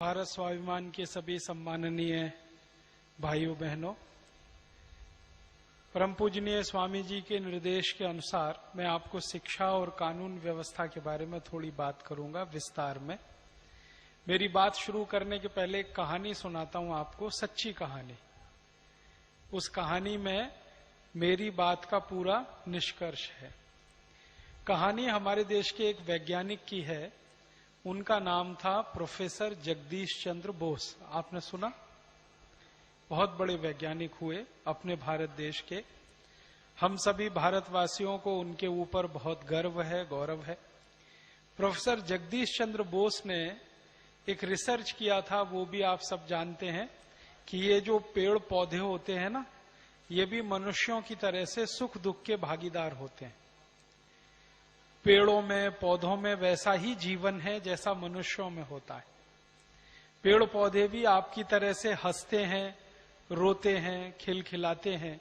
भारत स्वाभिमान के सभी सम्माननीय भाइयों बहनों, परम पूजनीय स्वामी जी के निर्देश के अनुसार मैं आपको शिक्षा और कानून व्यवस्था के बारे में थोड़ी बात करूंगा विस्तार में। मेरी बात शुरू करने के पहले एक कहानी सुनाता हूं आपको, सच्ची कहानी। उस कहानी में मेरी बात का पूरा निष्कर्ष है। कहानी हमारे देश के एक वैज्ञानिक की है। उनका नाम था प्रोफेसर जगदीश चंद्र बोस। आपने सुना? बहुत बड़े वैज्ञानिक हुए अपने भारत देश के। हम सभी भारतवासियों को उनके ऊपर बहुत गर्व है, गौरव है। प्रोफेसर जगदीश चंद्र बोस ने एक रिसर्च किया था, वो भी आप सब जानते हैं कि ये जो पेड़ पौधे होते हैं ना, ये भी मनुष्यों की तरह से सुख दुख के भागीदार होते हैं। पेड़ों में, पौधों में वैसा ही जीवन है जैसा मनुष्यों में होता है। पेड़ पौधे भी आपकी तरह से हंसते हैं, रोते हैं, खिलखिलाते हैं।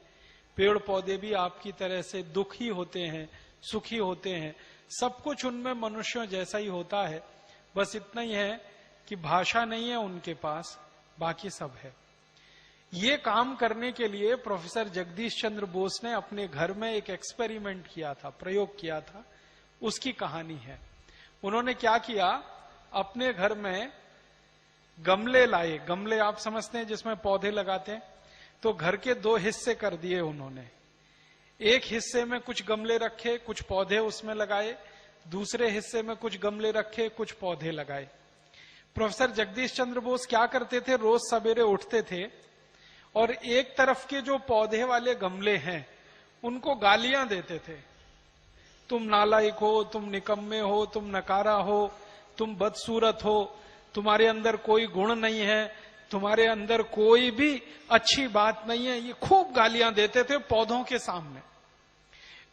पेड़ पौधे भी आपकी तरह से दुखी होते हैं, सुखी होते हैं। सब कुछ उनमें मनुष्यों जैसा ही होता है। बस इतना ही है कि भाषा नहीं है उनके पास, बाकी सब है। ये काम करने के लिए प्रोफेसर जगदीश चंद्र बोस ने अपने घर में एक एक्सपेरिमेंट किया था, प्रयोग किया था। उसकी कहानी है। उन्होंने क्या किया, अपने घर में गमले लाए। गमले आप समझते हैं जिसमें पौधे लगाते हैं। तो घर के दो हिस्से कर दिए उन्होंने। एक हिस्से में कुछ गमले रखे, कुछ पौधे उसमें लगाए। दूसरे हिस्से में कुछ गमले रखे, कुछ पौधे लगाए। प्रोफेसर जगदीश चंद्र बोस क्या करते थे, रोज सवेरे उठते थे और एक तरफ के जो पौधे वाले गमले हैं उनको गालियां देते थे। तुम नालायक हो, तुम निकम्मे हो, तुम नकारा हो, तुम बदसूरत हो, तुम्हारे अंदर कोई गुण नहीं है, तुम्हारे अंदर कोई भी अच्छी बात नहीं है। ये खूब गालियां देते थे पौधों के सामने।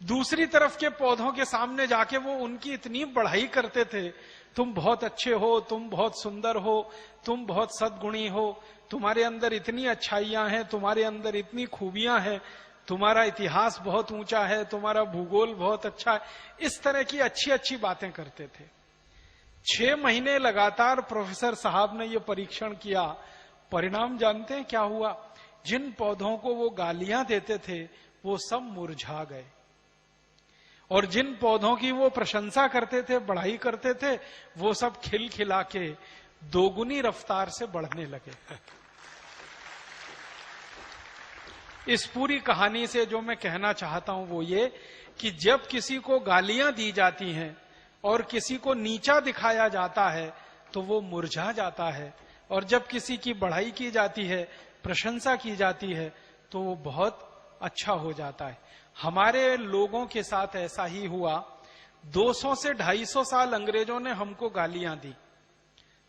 दूसरी तरफ के पौधों के सामने जाके वो उनकी इतनी बढ़ाई करते थे, तुम बहुत अच्छे हो, तुम बहुत सुंदर हो, तुम बहुत सद्गुणी हो, तुम्हारे अंदर इतनी अच्छाइयां हैं, तुम्हारे अंदर इतनी खूबियां हैं, तुम्हारा इतिहास बहुत ऊंचा है, तुम्हारा भूगोल बहुत अच्छा है। इस तरह की अच्छी अच्छी बातें करते थे। 6 महीने लगातार प्रोफेसर साहब ने यह परीक्षण किया। परिणाम जानते हैं क्या हुआ? जिन पौधों को वो गालियां देते थे वो सब मुरझा गए, और जिन पौधों की वो प्रशंसा करते थे, बढ़ाई करते थे, वो सब खिलखिला के दोगुनी रफ्तार से बढ़ने लगे। इस पूरी कहानी से जो मैं कहना चाहता हूं वो ये कि जब किसी को गालियां दी जाती हैं और किसी को नीचा दिखाया जाता है तो वो मुरझा जाता है, और जब किसी की बढ़ाई की जाती है, प्रशंसा की जाती है, तो वो बहुत अच्छा हो जाता है। हमारे लोगों के साथ ऐसा ही हुआ। 200 से 250 साल अंग्रेजों ने हमको गालियां दी।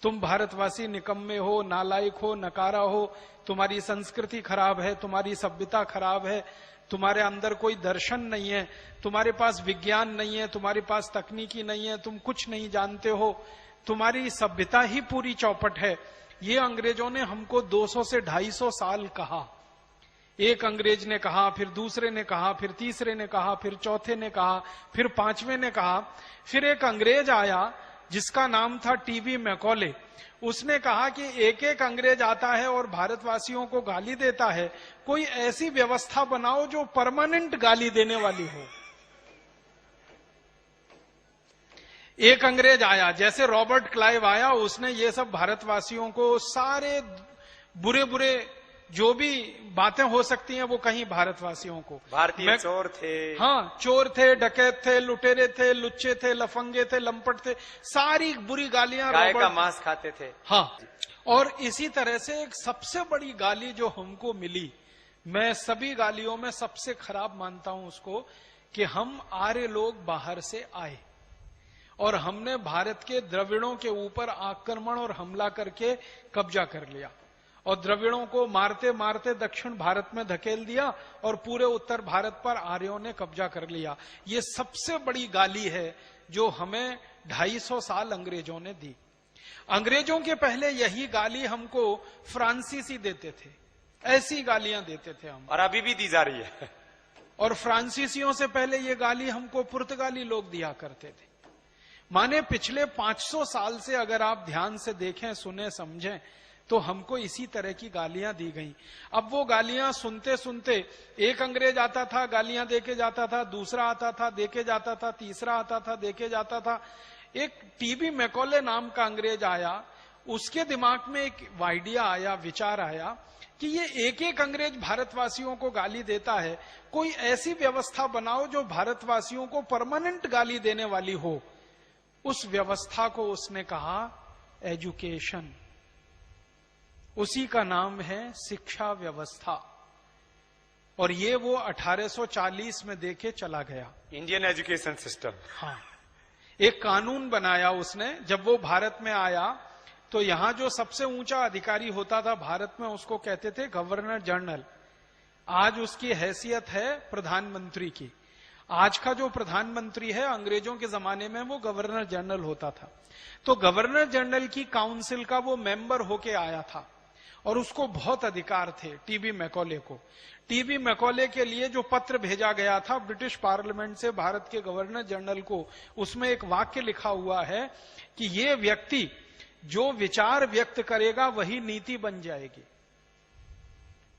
तुम भारतवासी निकम्मे हो, नालायक हो, नकारा हो, तुम्हारी संस्कृति खराब है, तुम्हारी सभ्यता खराब है, तुम्हारे अंदर कोई दर्शन नहीं है, तुम्हारे पास विज्ञान नहीं है, तुम्हारे पास तकनीकी नहीं है, तुम कुछ नहीं जानते हो, तुम्हारी सभ्यता ही पूरी चौपट है। ये अंग्रेजों ने हमको 200 से 250 साल कहा। एक अंग्रेज ने कहा, फिर दूसरे ने कहा, फिर तीसरे ने कहा, फिर चौथे ने कहा, फिर पांचवें ने कहा। फिर एक अंग्रेज आया जिसका नाम था टीवी मैकॉले। उसने कहा कि एक एक अंग्रेज आता है और भारतवासियों को गाली देता है, कोई ऐसी व्यवस्था बनाओ जो परमानेंट गाली देने वाली हो। एक अंग्रेज आया, जैसे रॉबर्ट क्लाइव आया, उसने ये सब भारतवासियों को सारे बुरे बुरे जो भी बातें हो सकती हैं वो कहीं भारतवासियों को। भारतीय चोर थे, हाँ, चोर थे, डकैत थे, लुटेरे थे, लुच्चे थे, लफंगे थे, लंपट थे, सारी बुरी गालियां। गाय का मांस खाते थे। हाँ, और इसी तरह से एक सबसे बड़ी गाली जो हमको मिली, मैं सभी गालियों में सबसे खराब मानता हूं उसको, कि हम आर्य लोग बाहर से आए और हमने भारत के द्रविड़ों के ऊपर आक्रमण और हमला करके कब्जा कर लिया, और द्रविड़ों को मारते मारते दक्षिण भारत में धकेल दिया और पूरे उत्तर भारत पर आर्यों ने कब्जा कर लिया। ये सबसे बड़ी गाली है जो हमें 250 साल अंग्रेजों ने दी। अंग्रेजों के पहले यही गाली हमको फ्रांसीसी देते थे, ऐसी गालियां देते थे हम, और अभी भी दी जा रही है। और फ्रांसीसियों से पहले ये गाली हमको पुर्तगाली लोग दिया करते थे। माने पिछले 500 साल से अगर आप ध्यान से देखें, सुने, समझें, तो हमको इसी तरह की गालियां दी गई। अब वो गालियां सुनते सुनते एक अंग्रेज आता था, गालियां देके जाता था, दूसरा आता था, देके जाता था, तीसरा आता था, देके जाता था। एक टीबी मैकॉले नाम का अंग्रेज आया, उसके दिमाग में एक आइडिया आया, विचार आया कि ये एक एक अंग्रेज भारतवासियों को गाली देता है, कोई ऐसी व्यवस्था बनाओ जो भारतवासियों को परमानेंट गाली देने वाली हो। उस व्यवस्था को उसने कहा एजुकेशन। उसी का नाम है शिक्षा व्यवस्था। और ये वो 1840 में देके चला गया, इंडियन एजुकेशन सिस्टम। हाँ, एक कानून बनाया उसने। जब वो भारत में आया तो यहां जो सबसे ऊंचा अधिकारी होता था भारत में, उसको कहते थे गवर्नर जनरल। आज उसकी हैसियत है प्रधानमंत्री की। आज का जो प्रधानमंत्री है, अंग्रेजों के जमाने में वो गवर्नर जनरल होता था। तो गवर्नर जनरल की काउंसिल का वो मेंबर होके आया था और उसको बहुत अधिकार थे टीबी मैकॉले को। टीबी मैकॉले के लिए जो पत्र भेजा गया था ब्रिटिश पार्लियामेंट से भारत के गवर्नर जनरल को, उसमें एक वाक्य लिखा हुआ है कि ये व्यक्ति जो विचार व्यक्त करेगा वही नीति बन जाएगी।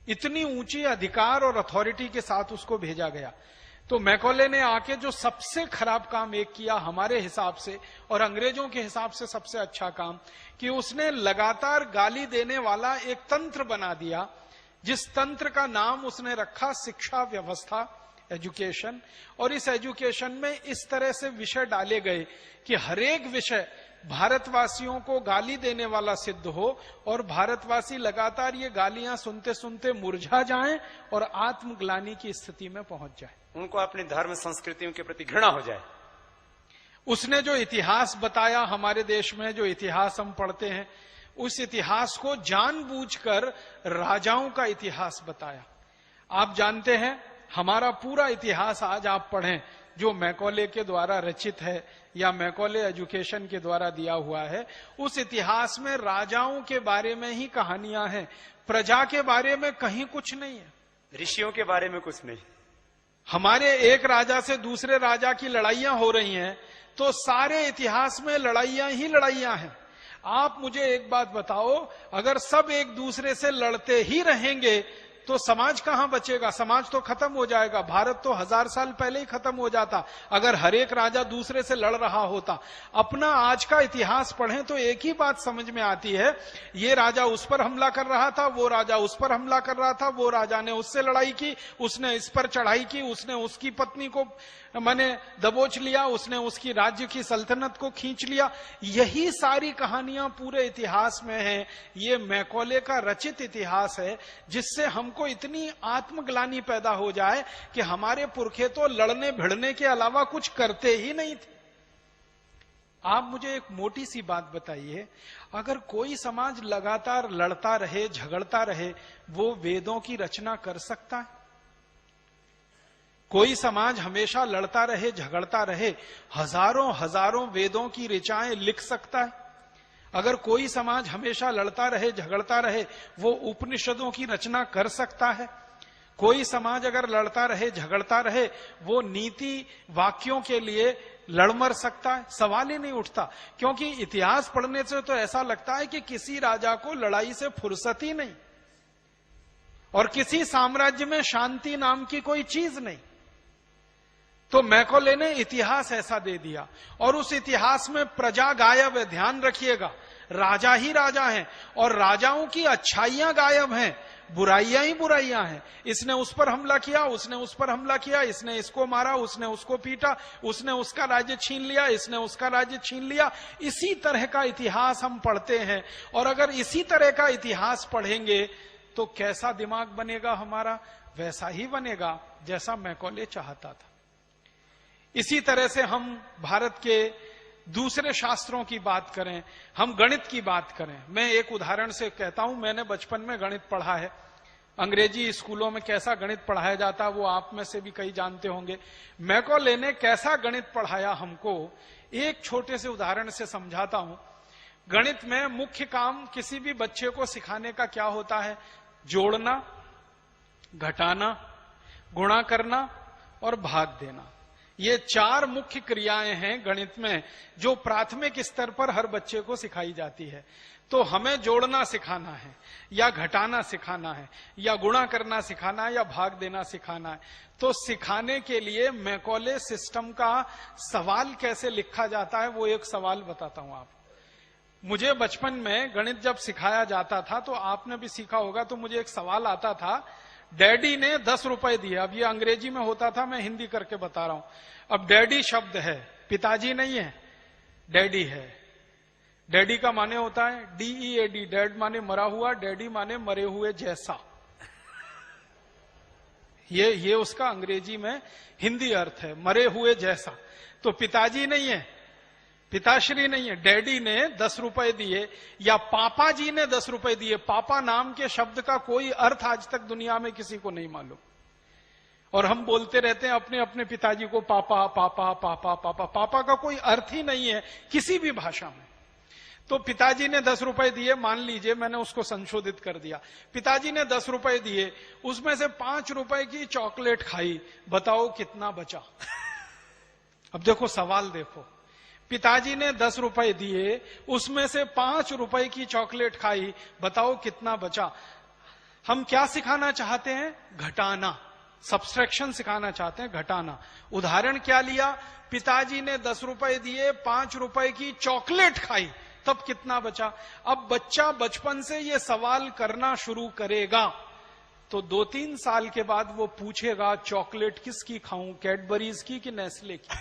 इतनी ऊंची अधिकार और अथॉरिटी के साथ उसको भेजा गया। तो मैकॉले ने आके जो सबसे खराब काम एक किया हमारे हिसाब से और अंग्रेजों के हिसाब से सबसे अच्छा काम, कि उसने लगातार गाली देने वाला एक तंत्र बना दिया, जिस तंत्र का नाम उसने रखा शिक्षा व्यवस्था, एजुकेशन। और इस एजुकेशन में इस तरह से विषय डाले गए कि हरेक विषय भारतवासियों को गाली देने वाला सिद्ध हो और भारतवासी लगातार ये गालियां सुनते सुनते मुरझा जाएं और आत्मग्लानि की स्थिति में पहुंच जाए, उनको अपने धर्म संस्कृतियों के प्रति घृणा हो जाए। उसने जो इतिहास बताया, हमारे देश में जो इतिहास हम पढ़ते हैं, उस इतिहास को जानबूझकर राजाओं का इतिहास बताया। आप जानते हैं हमारा पूरा इतिहास आज आप पढ़ें जो मैकॉले के द्वारा रचित है या मैकॉले एजुकेशन के द्वारा दिया हुआ है, उस इतिहास में राजाओं के बारे में ही कहानियां हैं, प्रजा के बारे में कहीं कुछ नहीं है, ऋषियों के बारे में कुछ नहीं। हमारे एक राजा से दूसरे राजा की लड़ाइयां हो रही हैं तो सारे इतिहास में लड़ाइयां ही लड़ाइयां हैं। आप मुझे एक बात बताओ, अगर सब एक दूसरे से लड़ते ही रहेंगे तो समाज कहां बचेगा? समाज तो खत्म हो जाएगा। भारत तो 1000 साल पहले ही खत्म हो जाता अगर हर एक राजा दूसरे से लड़ रहा होता। अपना आज का इतिहास पढ़ें तो एक ही बात समझ में आती है, ये राजा उस पर हमला कर रहा था, वो राजा उस पर हमला कर रहा था, वो राजा ने उससे लड़ाई की, उसने इस पर चढ़ाई की, उसने उसकी पत्नी को मैंने दबोच लिया, उसने उसकी राज्य की सल्तनत को खींच लिया। यही सारी कहानियां पूरे इतिहास में हैं। ये मैकॉले का रचित इतिहास है, जिससे हमको इतनी आत्मग्लानि पैदा हो जाए कि हमारे पुरखे तो लड़ने भिड़ने के अलावा कुछ करते ही नहीं थे। आप मुझे एक मोटी सी बात बताइए, अगर कोई समाज लगातार लड़ता रहे, झगड़ता रहे, वो वेदों की रचना कर सकता है? कोई समाज हमेशा लड़ता रहे, झगड़ता रहे, हजारों हजारों वेदों की ऋचाएं लिख सकता है? अगर कोई समाज हमेशा लड़ता रहे, झगड़ता रहे, वो उपनिषदों की रचना कर सकता है? कोई समाज अगर लड़ता रहे, झगड़ता रहे, वो नीति वाक्यों के लिए लड़ मर सकता है? सवाल ही नहीं उठता। क्योंकि इतिहास पढ़ने से तो ऐसा लगता है कि किसी राजा को लड़ाई से फुर्सत ही नहीं और किसी साम्राज्य में शांति नाम की कोई चीज नहीं। तो मैकॉले ने इतिहास ऐसा दे दिया और उस इतिहास में प्रजा गायब है। ध्यान रखिएगा, राजा ही राजा हैं और राजाओं की अच्छाइयां गायब हैं, बुराइयां ही बुराइयां हैं। इसने उस पर हमला किया, उसने उस पर हमला किया, इसने इसको मारा, उसने उसको पीटा, उसने उसका राज्य छीन लिया, इसने उसका राज्य छीन लिया। इसी तरह का इतिहास हम पढ़ते हैं और अगर इसी तरह का इतिहास पढ़ेंगे तो कैसा दिमाग बनेगा हमारा? वैसा ही बनेगा जैसा मैकॉले चाहता था। इसी तरह से हम भारत के दूसरे शास्त्रों की बात करें, हम गणित की बात करें। मैं एक उदाहरण से कहता हूं, मैंने बचपन में गणित पढ़ा है। अंग्रेजी स्कूलों में कैसा गणित पढ़ाया जाता वो आप में से भी कई जानते होंगे। मैकॉले ने कैसा गणित पढ़ाया हमको, एक छोटे से उदाहरण से समझाता हूं। गणित में मुख्य काम किसी भी बच्चे को सिखाने का क्या होता है? जोड़ना, घटाना, गुणा करना और भाग देना। ये 4 मुख्य क्रियाएं हैं गणित में जो प्राथमिक स्तर पर हर बच्चे को सिखाई जाती है। तो हमें जोड़ना सिखाना है या घटाना सिखाना है या गुणा करना सिखाना है या भाग देना सिखाना है। तो सिखाने के लिए मैकॉले सिस्टम का सवाल कैसे लिखा जाता है वो एक सवाल बताता हूं आपको। मुझे बचपन में गणित जब सिखाया जाता था तो आपने भी सीखा होगा, तो मुझे एक सवाल आता था, डैडी ने 10 रुपए दिए। अब ये अंग्रेजी में होता था, मैं हिंदी करके बता रहा हूं। अब डैडी शब्द है, पिताजी नहीं है, डैडी है। डैडी का माने होता है DEAD, डैड माने मरा हुआ, डैडी माने मरे हुए जैसा। ये उसका अंग्रेजी में हिंदी अर्थ है, मरे हुए जैसा। तो पिताजी नहीं है, पिताश्री नहीं है, डैडी ने 10 रुपए दिए या पापा जी ने 10 रुपए दिए। पापा नाम के शब्द का कोई अर्थ आज तक दुनिया में किसी को नहीं मालूम, और हम बोलते रहते हैं अपने अपने पिताजी को पापा पापा पापा पापा। पापा का कोई अर्थ ही नहीं है किसी भी भाषा में। तो पिताजी ने 10 रुपए दिए, मान लीजिए मैंने उसको संशोधित कर दिया। पिताजी ने 10 रुपए दिए, उसमें से 5 रुपए की चॉकलेट खाई, बताओ कितना बचा। अब देखो सवाल देखो, पिताजी ने 10 रुपए दिए, उसमें से 5 रुपए की चॉकलेट खाई, बताओ कितना बचा। हम क्या सिखाना चाहते हैं? घटाना, सब्सट्रैक्शन सिखाना चाहते हैं, घटाना। उदाहरण क्या लिया? पिताजी ने 10 रुपए दिए, 5 रुपए की चॉकलेट खाई, तब कितना बचा। अब बच्चा बचपन से ये सवाल करना शुरू करेगा तो 2-3 साल के बाद वो पूछेगा चॉकलेट किसकी खाऊं, कैडबरीज की कि नेस्ले की।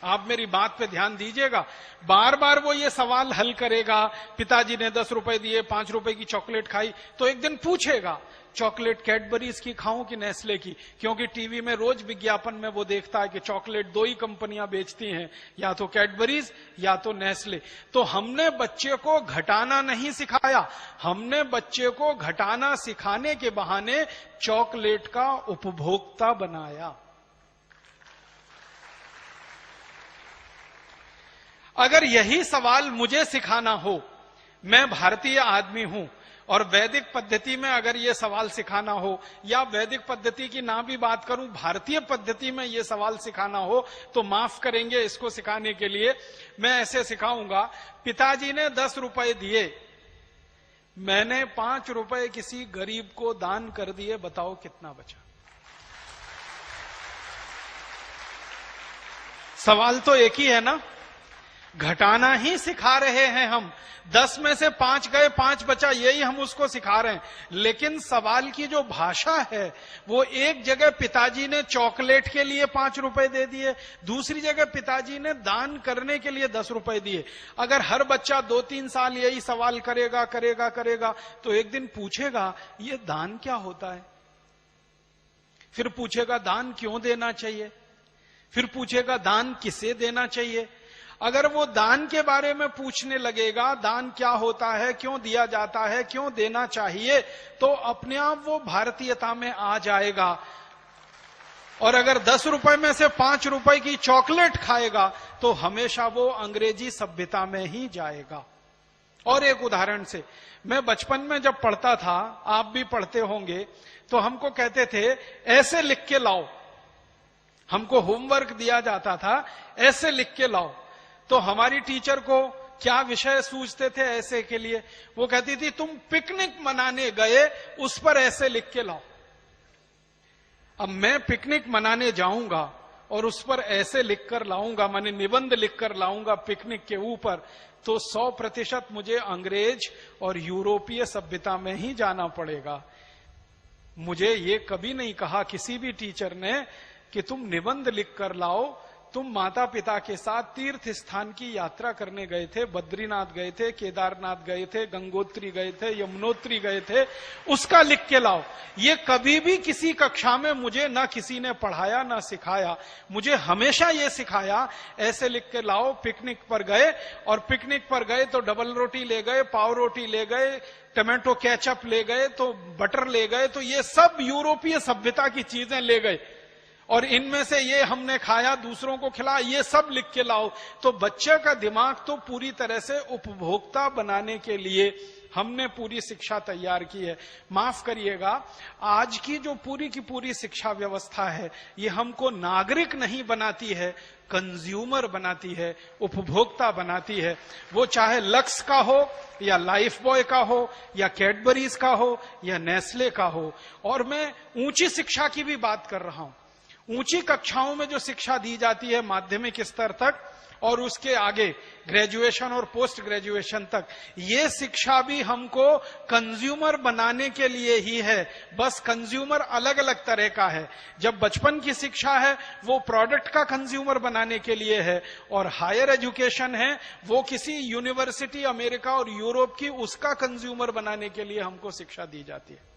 आप मेरी बात पे ध्यान दीजिएगा, बार बार वो ये सवाल हल करेगा। पिताजी ने 10 रुपए दिए, 5 रुपए की चॉकलेट खाई, तो एक दिन पूछेगा चॉकलेट कैडबरीज की खाऊं कि नेस्ले की, क्योंकि टीवी में रोज विज्ञापन में वो देखता है कि चॉकलेट 2 ही कंपनियां बेचती हैं, या तो कैडबरीज या तो नेस्ले। तो हमने बच्चे को घटाना नहीं सिखाया, हमने बच्चे को घटाना सिखाने के बहाने चॉकलेट का उपभोक्ता बनाया। अगर यही सवाल मुझे सिखाना हो, मैं भारतीय आदमी हूं, और वैदिक पद्धति में अगर ये सवाल सिखाना हो, या वैदिक पद्धति की ना भी बात करूं, भारतीय पद्धति में ये सवाल सिखाना हो, तो माफ करेंगे, इसको सिखाने के लिए मैं ऐसे सिखाऊंगा। पिताजी ने 10 रुपए दिए, मैंने 5 रुपए किसी गरीब को दान कर दिए, बताओ कितना बचा। सवाल तो एक ही है ना, घटाना ही सिखा रहे हैं हम। 10 में से 5 गए, 5 बचा, यही हम उसको सिखा रहे हैं। लेकिन सवाल की जो भाषा है वो, एक जगह पिताजी ने चॉकलेट के लिए 5 रुपए दे दिए, दूसरी जगह पिताजी ने दान करने के लिए 10 रुपए दिए। अगर हर बच्चा 2-3 साल यही सवाल करेगा करेगा करेगा तो एक दिन पूछेगा ये दान क्या होता है, फिर पूछेगा दान क्यों देना चाहिए, फिर पूछेगा दान किसे देना चाहिए। अगर वो दान के बारे में पूछने लगेगा, दान क्या होता है, क्यों दिया जाता है, क्यों देना चाहिए, तो अपने आप वो भारतीयता में आ जाएगा। और अगर 10 रुपए में से 5 रुपए की चॉकलेट खाएगा तो हमेशा वो अंग्रेजी सभ्यता में ही जाएगा। और एक उदाहरण से, मैं बचपन में जब पढ़ता था, आप भी पढ़ते होंगे, तो हमको कहते थे ऐसे लिख के लाओ। हमको होमवर्क दिया जाता था, ऐसे लिख के लाओ। तो हमारी टीचर को क्या विषय सूझते थे ऐसे के लिए? वो कहती थी तुम पिकनिक मनाने गए, उस पर ऐसे लिख के लाओ। अब मैं पिकनिक मनाने जाऊंगा और उस पर ऐसे लिखकर लाऊंगा, माने निबंध लिखकर लाऊंगा पिकनिक के ऊपर, तो 100% मुझे अंग्रेज और यूरोपीय सभ्यता में ही जाना पड़ेगा। मुझे ये कभी नहीं कहा किसी भी टीचर ने कि तुम निबंध लिख कर लाओ। तुम माता पिता के साथ तीर्थ स्थान की यात्रा करने गए थे, बद्रीनाथ गए थे, केदारनाथ गए थे, गंगोत्री गए थे, यमुनोत्री गए थे, उसका लिख के लाओ। ये कभी भी किसी कक्षा में मुझे ना किसी ने पढ़ाया ना सिखाया। मुझे हमेशा ये सिखाया ऐसे लिख के लाओ। पिकनिक पर गए, और पिकनिक पर गए तो डबल रोटी ले गए, पाव रोटी ले गए, टमाटो केचप ले गए, तो बटर ले गए, तो ये सब यूरोपीय सभ्यता की चीजें ले गए। और इनमें से ये हमने खाया, दूसरों को खिलाया, ये सब लिख के लाओ। तो बच्चे का दिमाग तो पूरी तरह से उपभोक्ता बनाने के लिए हमने पूरी शिक्षा तैयार की है। माफ करिएगा, आज की जो पूरी की पूरी शिक्षा व्यवस्था है, ये हमको नागरिक नहीं बनाती है, कंज्यूमर बनाती है, उपभोक्ता बनाती है। वो चाहे लक्स का हो या लाइफ बॉय का हो या कैडबरीज का हो या नेस्ले का हो। और मैं ऊंची शिक्षा की भी बात कर रहा हूं। ऊंची कक्षाओं में जो शिक्षा दी जाती है माध्यमिक स्तर तक और उसके आगे ग्रेजुएशन और पोस्ट ग्रेजुएशन तक, ये शिक्षा भी हमको कंज्यूमर बनाने के लिए ही है। बस कंज्यूमर अलग अलग तरह का है। जब बचपन की शिक्षा है वो प्रोडक्ट का कंज्यूमर बनाने के लिए है, और हायर एजुकेशन है वो किसी यूनिवर्सिटी अमेरिका और यूरोप की उसका कंज्यूमर बनाने के लिए हमको शिक्षा दी जाती है।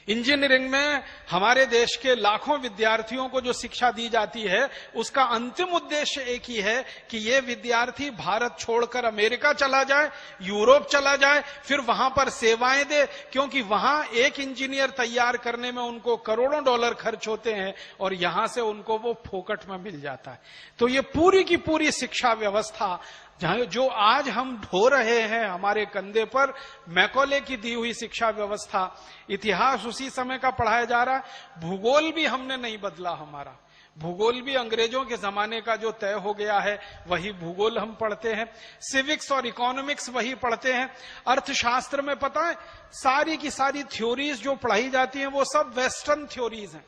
इंजीनियरिंग में हमारे देश के लाखों विद्यार्थियों को जो शिक्षा दी जाती है, उसका अंतिम उद्देश्य एक ही है कि ये विद्यार्थी भारत छोड़कर अमेरिका चला जाए, यूरोप चला जाए, फिर वहां पर सेवाएं दे, क्योंकि वहां एक इंजीनियर तैयार करने में उनको करोड़ों डॉलर खर्च होते हैं और यहां से उनको वो फोकट में मिल जाता है। तो ये पूरी की पूरी शिक्षा व्यवस्था जो आज हम ढो रहे हैं हमारे कंधे पर, मैकॉले की दी हुई शिक्षा व्यवस्था, इतिहास उसी समय का पढ़ाया जा रहा है। भूगोल भी हमने नहीं बदला, हमारा भूगोल भी अंग्रेजों के जमाने का जो तय हो गया है वही भूगोल हम पढ़ते हैं। सिविक्स और इकोनॉमिक्स वही पढ़ते हैं। अर्थशास्त्र में पता है सारी की सारी थ्योरीज जो पढ़ाई जाती हैं वो सब वेस्टर्न थ्योरीज हैं।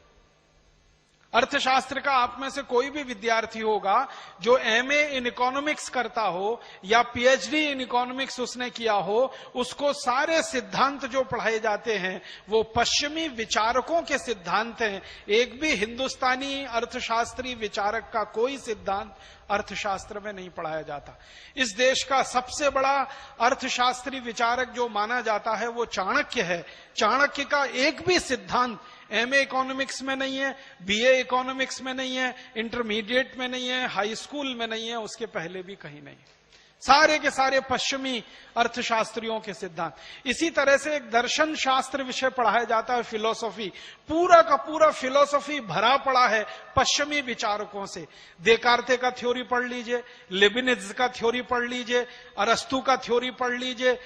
अर्थशास्त्र का आप में से कोई भी विद्यार्थी होगा जो एमए इन इकोनॉमिक्स करता हो या पीएचडी इन इकोनॉमिक्स उसने किया हो, उसको सारे सिद्धांत जो पढ़ाए जाते हैं वो पश्चिमी विचारकों के सिद्धांत हैं। एक भी हिंदुस्तानी अर्थशास्त्री विचारक का कोई सिद्धांत अर्थशास्त्र में नहीं पढ़ाया जाता। इस देश का सबसे बड़ा अर्थशास्त्री विचारक जो माना जाता है वो चाणक्य है। चाणक्य का एक भी सिद्धांत एमए इकोनॉमिक्स में नहीं है, बीए इकोनॉमिक्स में नहीं है, इंटरमीडिएट में नहीं है, हाई स्कूल में नहीं है, उसके पहले भी कहीं नहीं है। सारे के सारे पश्चिमी अर्थशास्त्रियों के सिद्धांत। इसी तरह से एक दर्शन शास्त्र विषय पढ़ाया जाता है, फिलोसॉफी। पूरा का पूरा फिलोसॉफी भरा पड़ा है पश्चिमी विचारकों से। देकार्ते का थ्योरी पढ़ लीजिए, लिबिनिज का थ्योरी पढ़ लीजिए, अरस्तु का थ्योरी पढ़ लीजिए,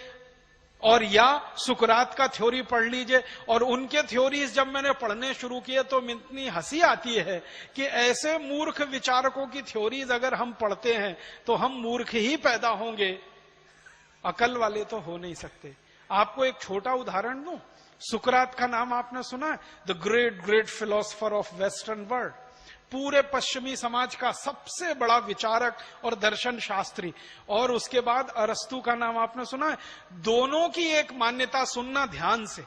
और या सुकरात का थ्योरी पढ़ लीजिए। और उनके थ्योरीज जब मैंने पढ़ने शुरू किए तो इतनी हंसी आती है कि ऐसे मूर्ख विचारकों की थ्योरीज अगर हम पढ़ते हैं तो हम मूर्ख ही पैदा होंगे, अकल वाले तो हो नहीं सकते। आपको एक छोटा उदाहरण दूं, सुकरात का नाम आपने सुना है? The great great philosopher of western world, पूरे पश्चिमी समाज का सबसे बड़ा विचारक और दर्शन शास्त्री। और उसके बाद अरस्तु का नाम आपने सुना है? दोनों की एक मान्यता सुनना ध्यान से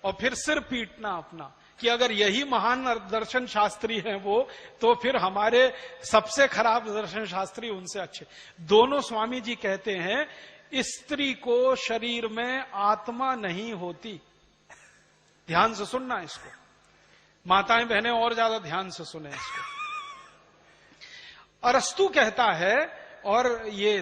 और फिर सिर पीटना अपना कि अगर यही महान दर्शन शास्त्री हैं वो, तो फिर हमारे सबसे खराब दर्शन शास्त्री उनसे अच्छे। दोनों स्वामी जी कहते हैं स्त्री को शरीर में आत्मा नहीं होती। ध्यान से सुनना इसको, माताएं बहनें और ज्यादा ध्यान से सुने इसको। अरस्तु कहता है, और ये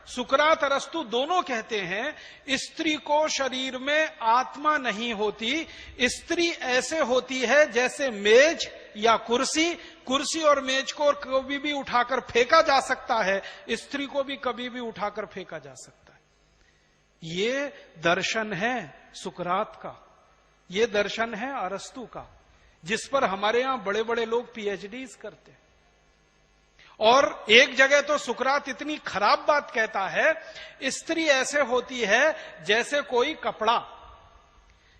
सुकरात अरस्तु दोनों कहते हैं स्त्री को शरीर में आत्मा नहीं होती। स्त्री ऐसे होती है जैसे मेज या कुर्सी। कुर्सी और मेज को कभी भी उठाकर फेंका जा सकता है, स्त्री को भी कभी भी उठाकर फेंका जा सकता है। ये दर्शन है सुकरात का, ये दर्शन है अरस्तु का, जिस पर हमारे यहां बड़े बड़े लोग पीएचडीज करते हैं। और एक जगह तो सुकरात इतनी खराब बात कहता है, स्त्री ऐसे होती है जैसे कोई कपड़ा,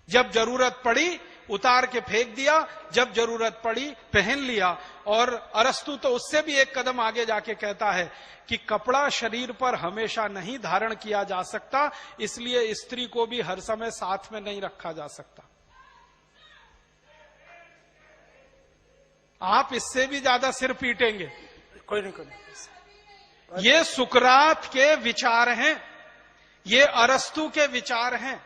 जब जरूरत पड़ी उतार के फेंक दिया, जब जरूरत पड़ी पहन लिया। और अरस्तु तो उससे भी एक कदम आगे जाके कहता है कि कपड़ा शरीर पर हमेशा नहीं धारण किया जा सकता, इसलिए स्त्री को भी हर समय साथ में नहीं रखा जा सकता। आप इससे भी ज्यादा सिर पीटेंगे। कोई नहीं। ये सुकरात के विचार हैं, ये अरस्तु के विचार हैं।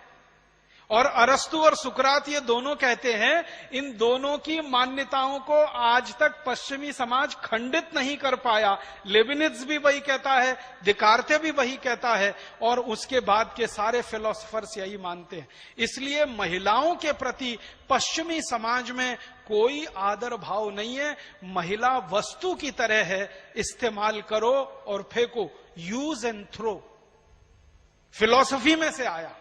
और अरस्तु और सुकरात ये दोनों कहते हैं, इन दोनों की मान्यताओं को आज तक पश्चिमी समाज खंडित नहीं कर पाया। लेबिनिज भी वही कहता है, दिकार्ते भी वही कहता है, और उसके बाद के सारे फिलोसोफर्स यही मानते हैं। इसलिए महिलाओं के प्रति पश्चिमी समाज में कोई आदर भाव नहीं है। महिला वस्तु की तरह है, इस्तेमाल करो और फेंको, यूज एंड थ्रो। फिलॉसफी में से आया।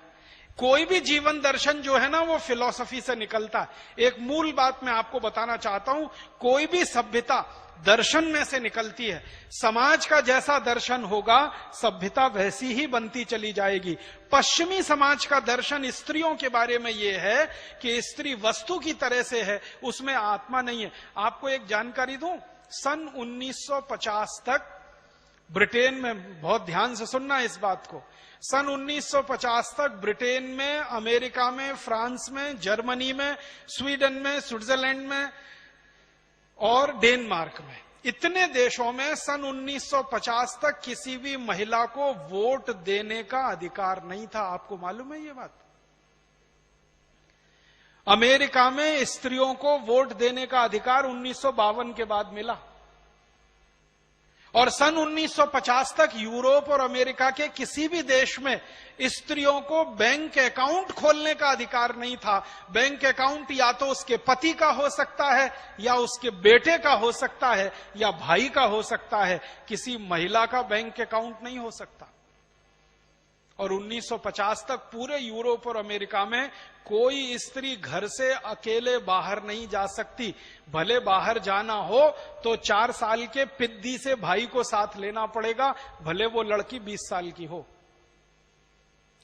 कोई भी जीवन दर्शन जो है ना, वो फिलॉसफी से निकलता है। एक मूल बात मैं आपको बताना चाहता हूं, कोई भी सभ्यता दर्शन में से निकलती है। समाज का जैसा दर्शन होगा, सभ्यता वैसी ही बनती चली जाएगी। पश्चिमी समाज का दर्शन स्त्रियों के बारे में यह है कि स्त्री वस्तु की तरह से है, उसमें आत्मा नहीं है। आपको एक जानकारी दूं, सन 1950 तक ब्रिटेन में, बहुत ध्यान से सुनना इस बात को, सन 1950 तक ब्रिटेन में, अमेरिका में, फ्रांस में, जर्मनी में, स्वीडन में, स्विट्जरलैंड में और डेनमार्क में, इतने देशों में सन 1950 तक किसी भी महिला को वोट देने का अधिकार नहीं था। आपको मालूम है ये बात? अमेरिका में स्त्रियों को वोट देने का अधिकार 1952 के बाद मिला। और सन 1950 तक यूरोप और अमेरिका के किसी भी देश में स्त्रियों को बैंक अकाउंट खोलने का अधिकार नहीं था। बैंक अकाउंट या तो उसके पति का हो सकता है, या उसके बेटे का हो सकता है, या भाई का हो सकता है। किसी महिला का बैंक अकाउंट नहीं हो सकता। और 1950 तक पूरे यूरोप और अमेरिका में कोई स्त्री घर से अकेले बाहर नहीं जा सकती। भले बाहर जाना हो तो 4 साल के पिद्दी से भाई को साथ लेना पड़ेगा, भले वो लड़की 20 साल की हो।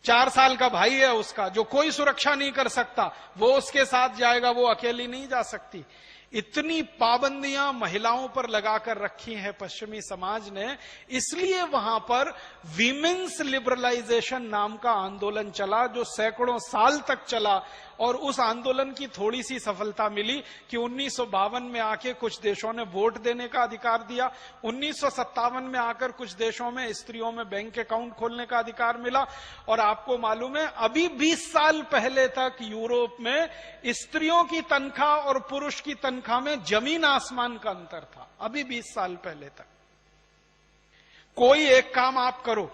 4 साल का भाई है उसका, जो कोई सुरक्षा नहीं कर सकता, वो उसके साथ जाएगा, वो अकेली नहीं जा सकती। इतनी पाबंदियां महिलाओं पर लगाकर रखी हैं पश्चिमी समाज ने। इसलिए वहां पर वीमेन्स लिबरलाइजेशन नाम का आंदोलन चला, जो सैकड़ों साल तक चला। और उस आंदोलन की थोड़ी सी सफलता मिली कि 1952 में आके कुछ देशों ने वोट देने का अधिकार दिया। 1957 में आकर कुछ देशों में स्त्रियों में बैंक अकाउंट खोलने का अधिकार मिला। और आपको मालूम है, अभी 20 साल पहले तक यूरोप में स्त्रियों की तनख्वाह और पुरुष की तनख्वाह में जमीन आसमान का अंतर था। अभी 20 साल पहले तक। कोई एक काम आप करो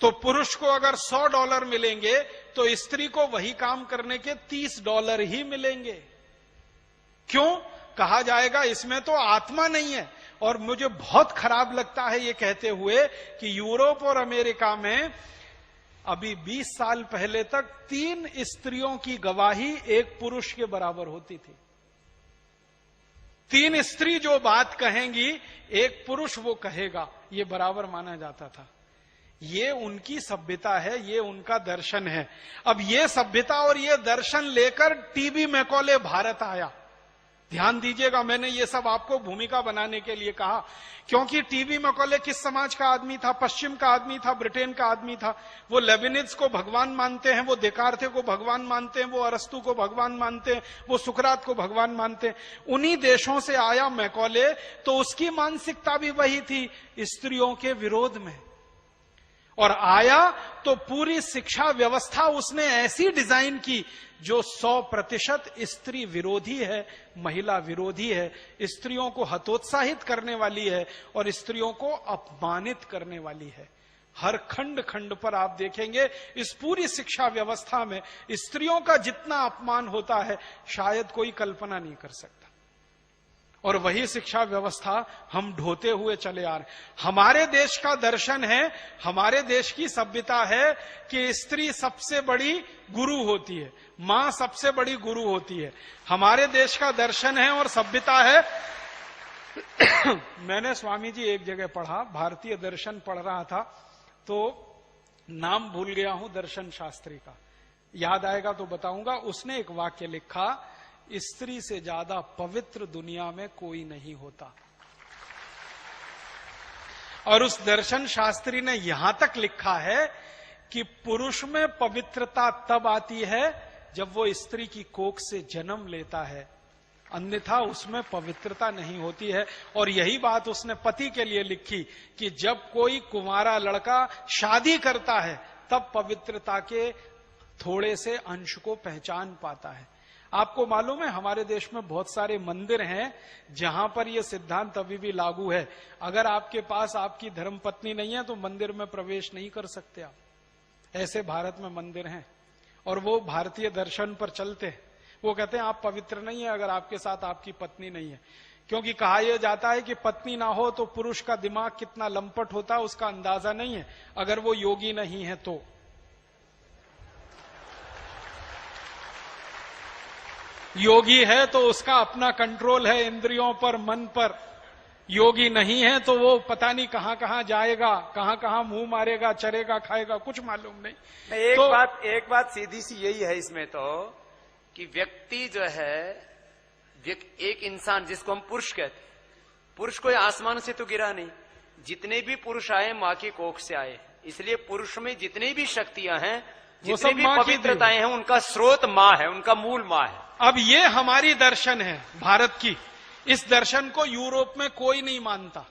तो पुरुष को अगर $100 मिलेंगे तो स्त्री को वही काम करने के $30 ही मिलेंगे। क्यों? कहा जाएगा इसमें तो आत्मा नहीं है। और मुझे बहुत खराब लगता है ये कहते हुए कि यूरोप और अमेरिका में अभी 20 साल पहले तक 3 स्त्रियों की गवाही एक पुरुष के बराबर होती थी। 3 स्त्री जो बात कहेंगी, एक पुरुष वो कहेगा, ये बराबर माना जाता था। ये उनकी सभ्यता है, ये उनका दर्शन है। अब ये सभ्यता और ये दर्शन लेकर टीबी मैकॉले भारत आया। ध्यान दीजिएगा, मैंने ये सब आपको भूमिका बनाने के लिए कहा, क्योंकि टीबी मैकॉले किस समाज का आदमी था? पश्चिम का आदमी था, ब्रिटेन का आदमी था। वो लेबिनिज को भगवान मानते हैं, वो देकार्ते को भगवान मानते हैं, वो अरस्तु को भगवान मानते हैं, वो सुकरात को भगवान मानते हैं। उन्हीं देशों से आया मैकॉले, तो उसकी मानसिकता भी वही थी, स्त्रियों के विरोध में। और आया तो पूरी शिक्षा व्यवस्था उसने ऐसी डिजाइन की जो 100% स्त्री विरोधी है, महिला विरोधी है, स्त्रियों को हतोत्साहित करने वाली है और स्त्रियों को अपमानित करने वाली है। हर खंड खंड पर आप देखेंगे इस पूरी शिक्षा व्यवस्था में स्त्रियों का जितना अपमान होता है, शायद कोई कल्पना नहीं कर सकता। और वही शिक्षा व्यवस्था हम ढोते हुए चले आ रहे। हमारे देश का दर्शन है, हमारे देश की सभ्यता है कि स्त्री सबसे बड़ी गुरु होती है, मां सबसे बड़ी गुरु होती है। हमारे देश का दर्शन है और सभ्यता है। मैंने स्वामी जी एक जगह पढ़ा, भारतीय दर्शन पढ़ रहा था, तो नाम भूल गया हूं दर्शन शास्त्री का, याद आएगा तो बताऊंगा। उसने एक वाक्य लिखा, स्त्री से ज्यादा पवित्र दुनिया में कोई नहीं होता। और उस दर्शन शास्त्री ने यहां तक लिखा है कि पुरुष में पवित्रता तब आती है जब वो स्त्री की कोख से जन्म लेता है, अन्यथा उसमें पवित्रता नहीं होती है। और यही बात उसने पति के लिए लिखी कि जब कोई कुंवारा लड़का शादी करता है तब पवित्रता के थोड़े से अंश को पहचान पाता है। आपको मालूम है हमारे देश में बहुत सारे मंदिर हैं जहां पर यह सिद्धांत अभी भी लागू है। अगर आपके पास आपकी धर्मपत्नी नहीं है तो मंदिर में प्रवेश नहीं कर सकते आप। ऐसे भारत में मंदिर हैं और वो भारतीय दर्शन पर चलते हैं। वो कहते हैं आप पवित्र नहीं है अगर आपके साथ आपकी पत्नी नहीं है, क्योंकि कहा यह जाता है कि पत्नी ना हो तो पुरुष का दिमाग कितना लंपट होता है उसका अंदाजा नहीं है, अगर वो योगी नहीं है तो। योगी है तो उसका अपना कंट्रोल है इंद्रियों पर, मन पर। योगी नहीं है तो वो पता नहीं कहां कहां जाएगा, कहां कहां मुंह मारेगा, चरेगा, खाएगा, कुछ मालूम नहीं। एक बात सीधी सी यही है इसमें तो, कि व्यक्ति जो है, एक इंसान जिसको हम पुरुष कहते हैं, पुरुष कोई आसमान से तो गिरा नहीं। जितने भी पुरुष आए मां की कोख से आए, इसलिए पुरुष में जितनी भी शक्तियां हैं, जितनी भी पवित्रताएं हैं, उनका स्रोत मां है, उनका मूल मां है। अब ये हमारी दर्शन है भारत की। इस दर्शन को यूरोप में कोई नहीं मानता,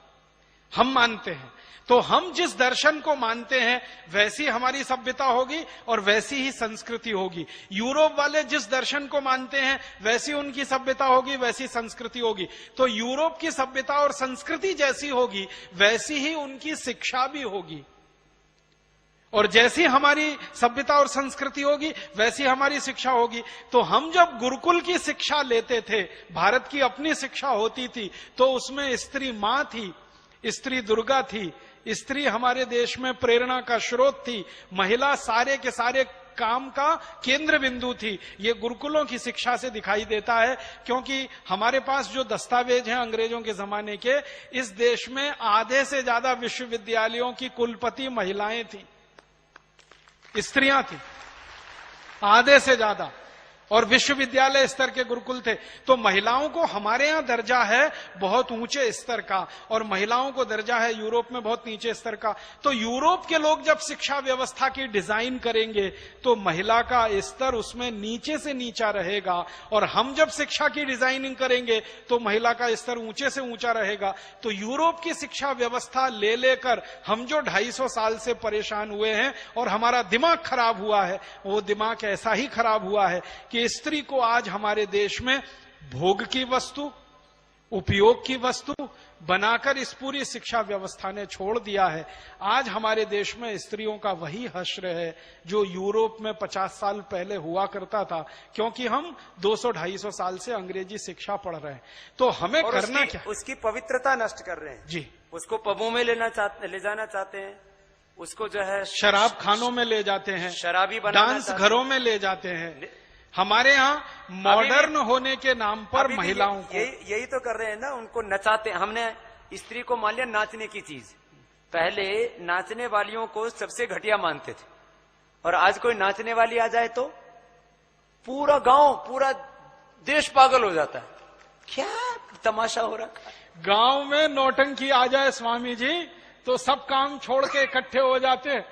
हम मानते हैं। तो हम जिस दर्शन को मानते हैं वैसी हमारी सभ्यता होगी और वैसी ही संस्कृति होगी। यूरोप वाले जिस दर्शन को मानते हैं वैसी उनकी सभ्यता होगी, वैसी संस्कृति होगी। तो यूरोप की सभ्यता और संस्कृति जैसी होगी वैसी ही उनकी शिक्षा भी होगी, और जैसी हमारी सभ्यता और संस्कृति होगी वैसी हमारी शिक्षा होगी। तो हम जब गुरुकुल की शिक्षा लेते थे, भारत की अपनी शिक्षा होती थी, तो उसमें स्त्री मां थी, स्त्री दुर्गा थी, स्त्री हमारे देश में प्रेरणा का स्रोत थी, महिला सारे के सारे काम का केंद्र बिंदु थी। ये गुरुकुलों की शिक्षा से दिखाई देता है, क्योंकि हमारे पास जो दस्तावेज हैं अंग्रेजों के जमाने के, इस देश में आधे से ज्यादा विश्वविद्यालयों की कुलपति महिलाएं थी, स्त्रियां थी, आधे से ज्यादा, और विश्वविद्यालय स्तर के गुरुकुल थे। तो महिलाओं को हमारे यहां दर्जा है बहुत ऊंचे स्तर का, और महिलाओं को दर्जा है यूरोप में बहुत नीचे स्तर का। तो यूरोप के लोग जब शिक्षा व्यवस्था की डिजाइन करेंगे तो महिला का स्तर उसमें नीचे से नीचा रहेगा, और हम जब शिक्षा की डिजाइनिंग करेंगे तो महिला का स्तर ऊंचे से ऊंचा रहेगा। तो यूरोप की शिक्षा व्यवस्था ले लेकर हम जो 250 साल से परेशान हुए हैं और हमारा दिमाग खराब हुआ है, वो दिमाग ऐसा ही खराब हुआ है कि स्त्री को आज हमारे देश में भोग की वस्तु, उपयोग की वस्तु बनाकर इस पूरी शिक्षा व्यवस्था ने छोड़ दिया है। आज हमारे देश में स्त्रियों का वही हश्र है जो यूरोप में 50 साल पहले हुआ करता था, क्योंकि हम 200-250 साल से अंग्रेजी शिक्षा पढ़ रहे हैं। तो हमें करना क्या? उसकी पवित्रता नष्ट कर रहे हैं जी। उसको पबों में ले जाना चाहते हैं, उसको जो है शराब खानों में ले जाते हैं, शराबी डांस घरों में ले जाते हैं। हमारे यहाँ मॉडर्न होने के नाम पर महिलाओं को यही तो कर रहे हैं ना, उनको नचाते। हमने स्त्री को मान लिया नाचने की चीज। पहले नाचने वालियों को सबसे घटिया मानते थे, और आज कोई नाचने वाली आ जाए तो पूरा गांव, पूरा देश पागल हो जाता है। क्या तमाशा हो रखा है। गांव में नौटंकी आ जाए स्वामी जी तो सब काम छोड़ के इकट्ठे हो जाते हैं।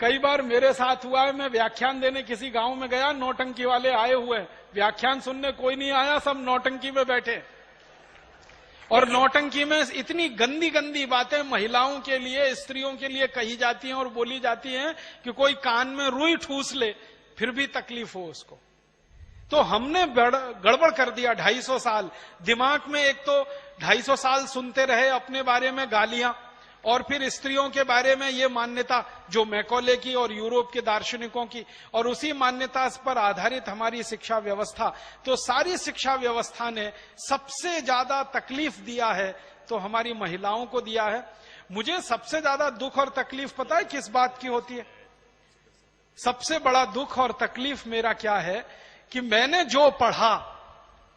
कई बार मेरे साथ हुआ है, मैं व्याख्यान देने किसी गांव में गया, नौटंकी वाले आए हुए, व्याख्यान सुनने कोई नहीं आया, सब नौटंकी में बैठे। और नौटंकी में इतनी गंदी गंदी बातें महिलाओं के लिए, स्त्रियों के लिए कही जाती हैं और बोली जाती हैं कि कोई कान में रुई ठूस ले फिर भी तकलीफ हो उसको। तो हमने गड़बड़ कर दिया 250 साल। दिमाग में एक तो 250 साल सुनते रहे अपने बारे में गालियां, और फिर स्त्रियों के बारे में ये मान्यता जो मैकॉले की और यूरोप के दार्शनिकों की, और उसी मान्यता पर आधारित हमारी शिक्षा व्यवस्था। तो सारी शिक्षा व्यवस्था ने सबसे ज्यादा तकलीफ दिया है तो हमारी महिलाओं को दिया है। मुझे सबसे ज्यादा दुख और तकलीफ पता है किस बात की होती है? सबसे बड़ा दुख और तकलीफ मेरा क्या है कि मैंने जो पढ़ा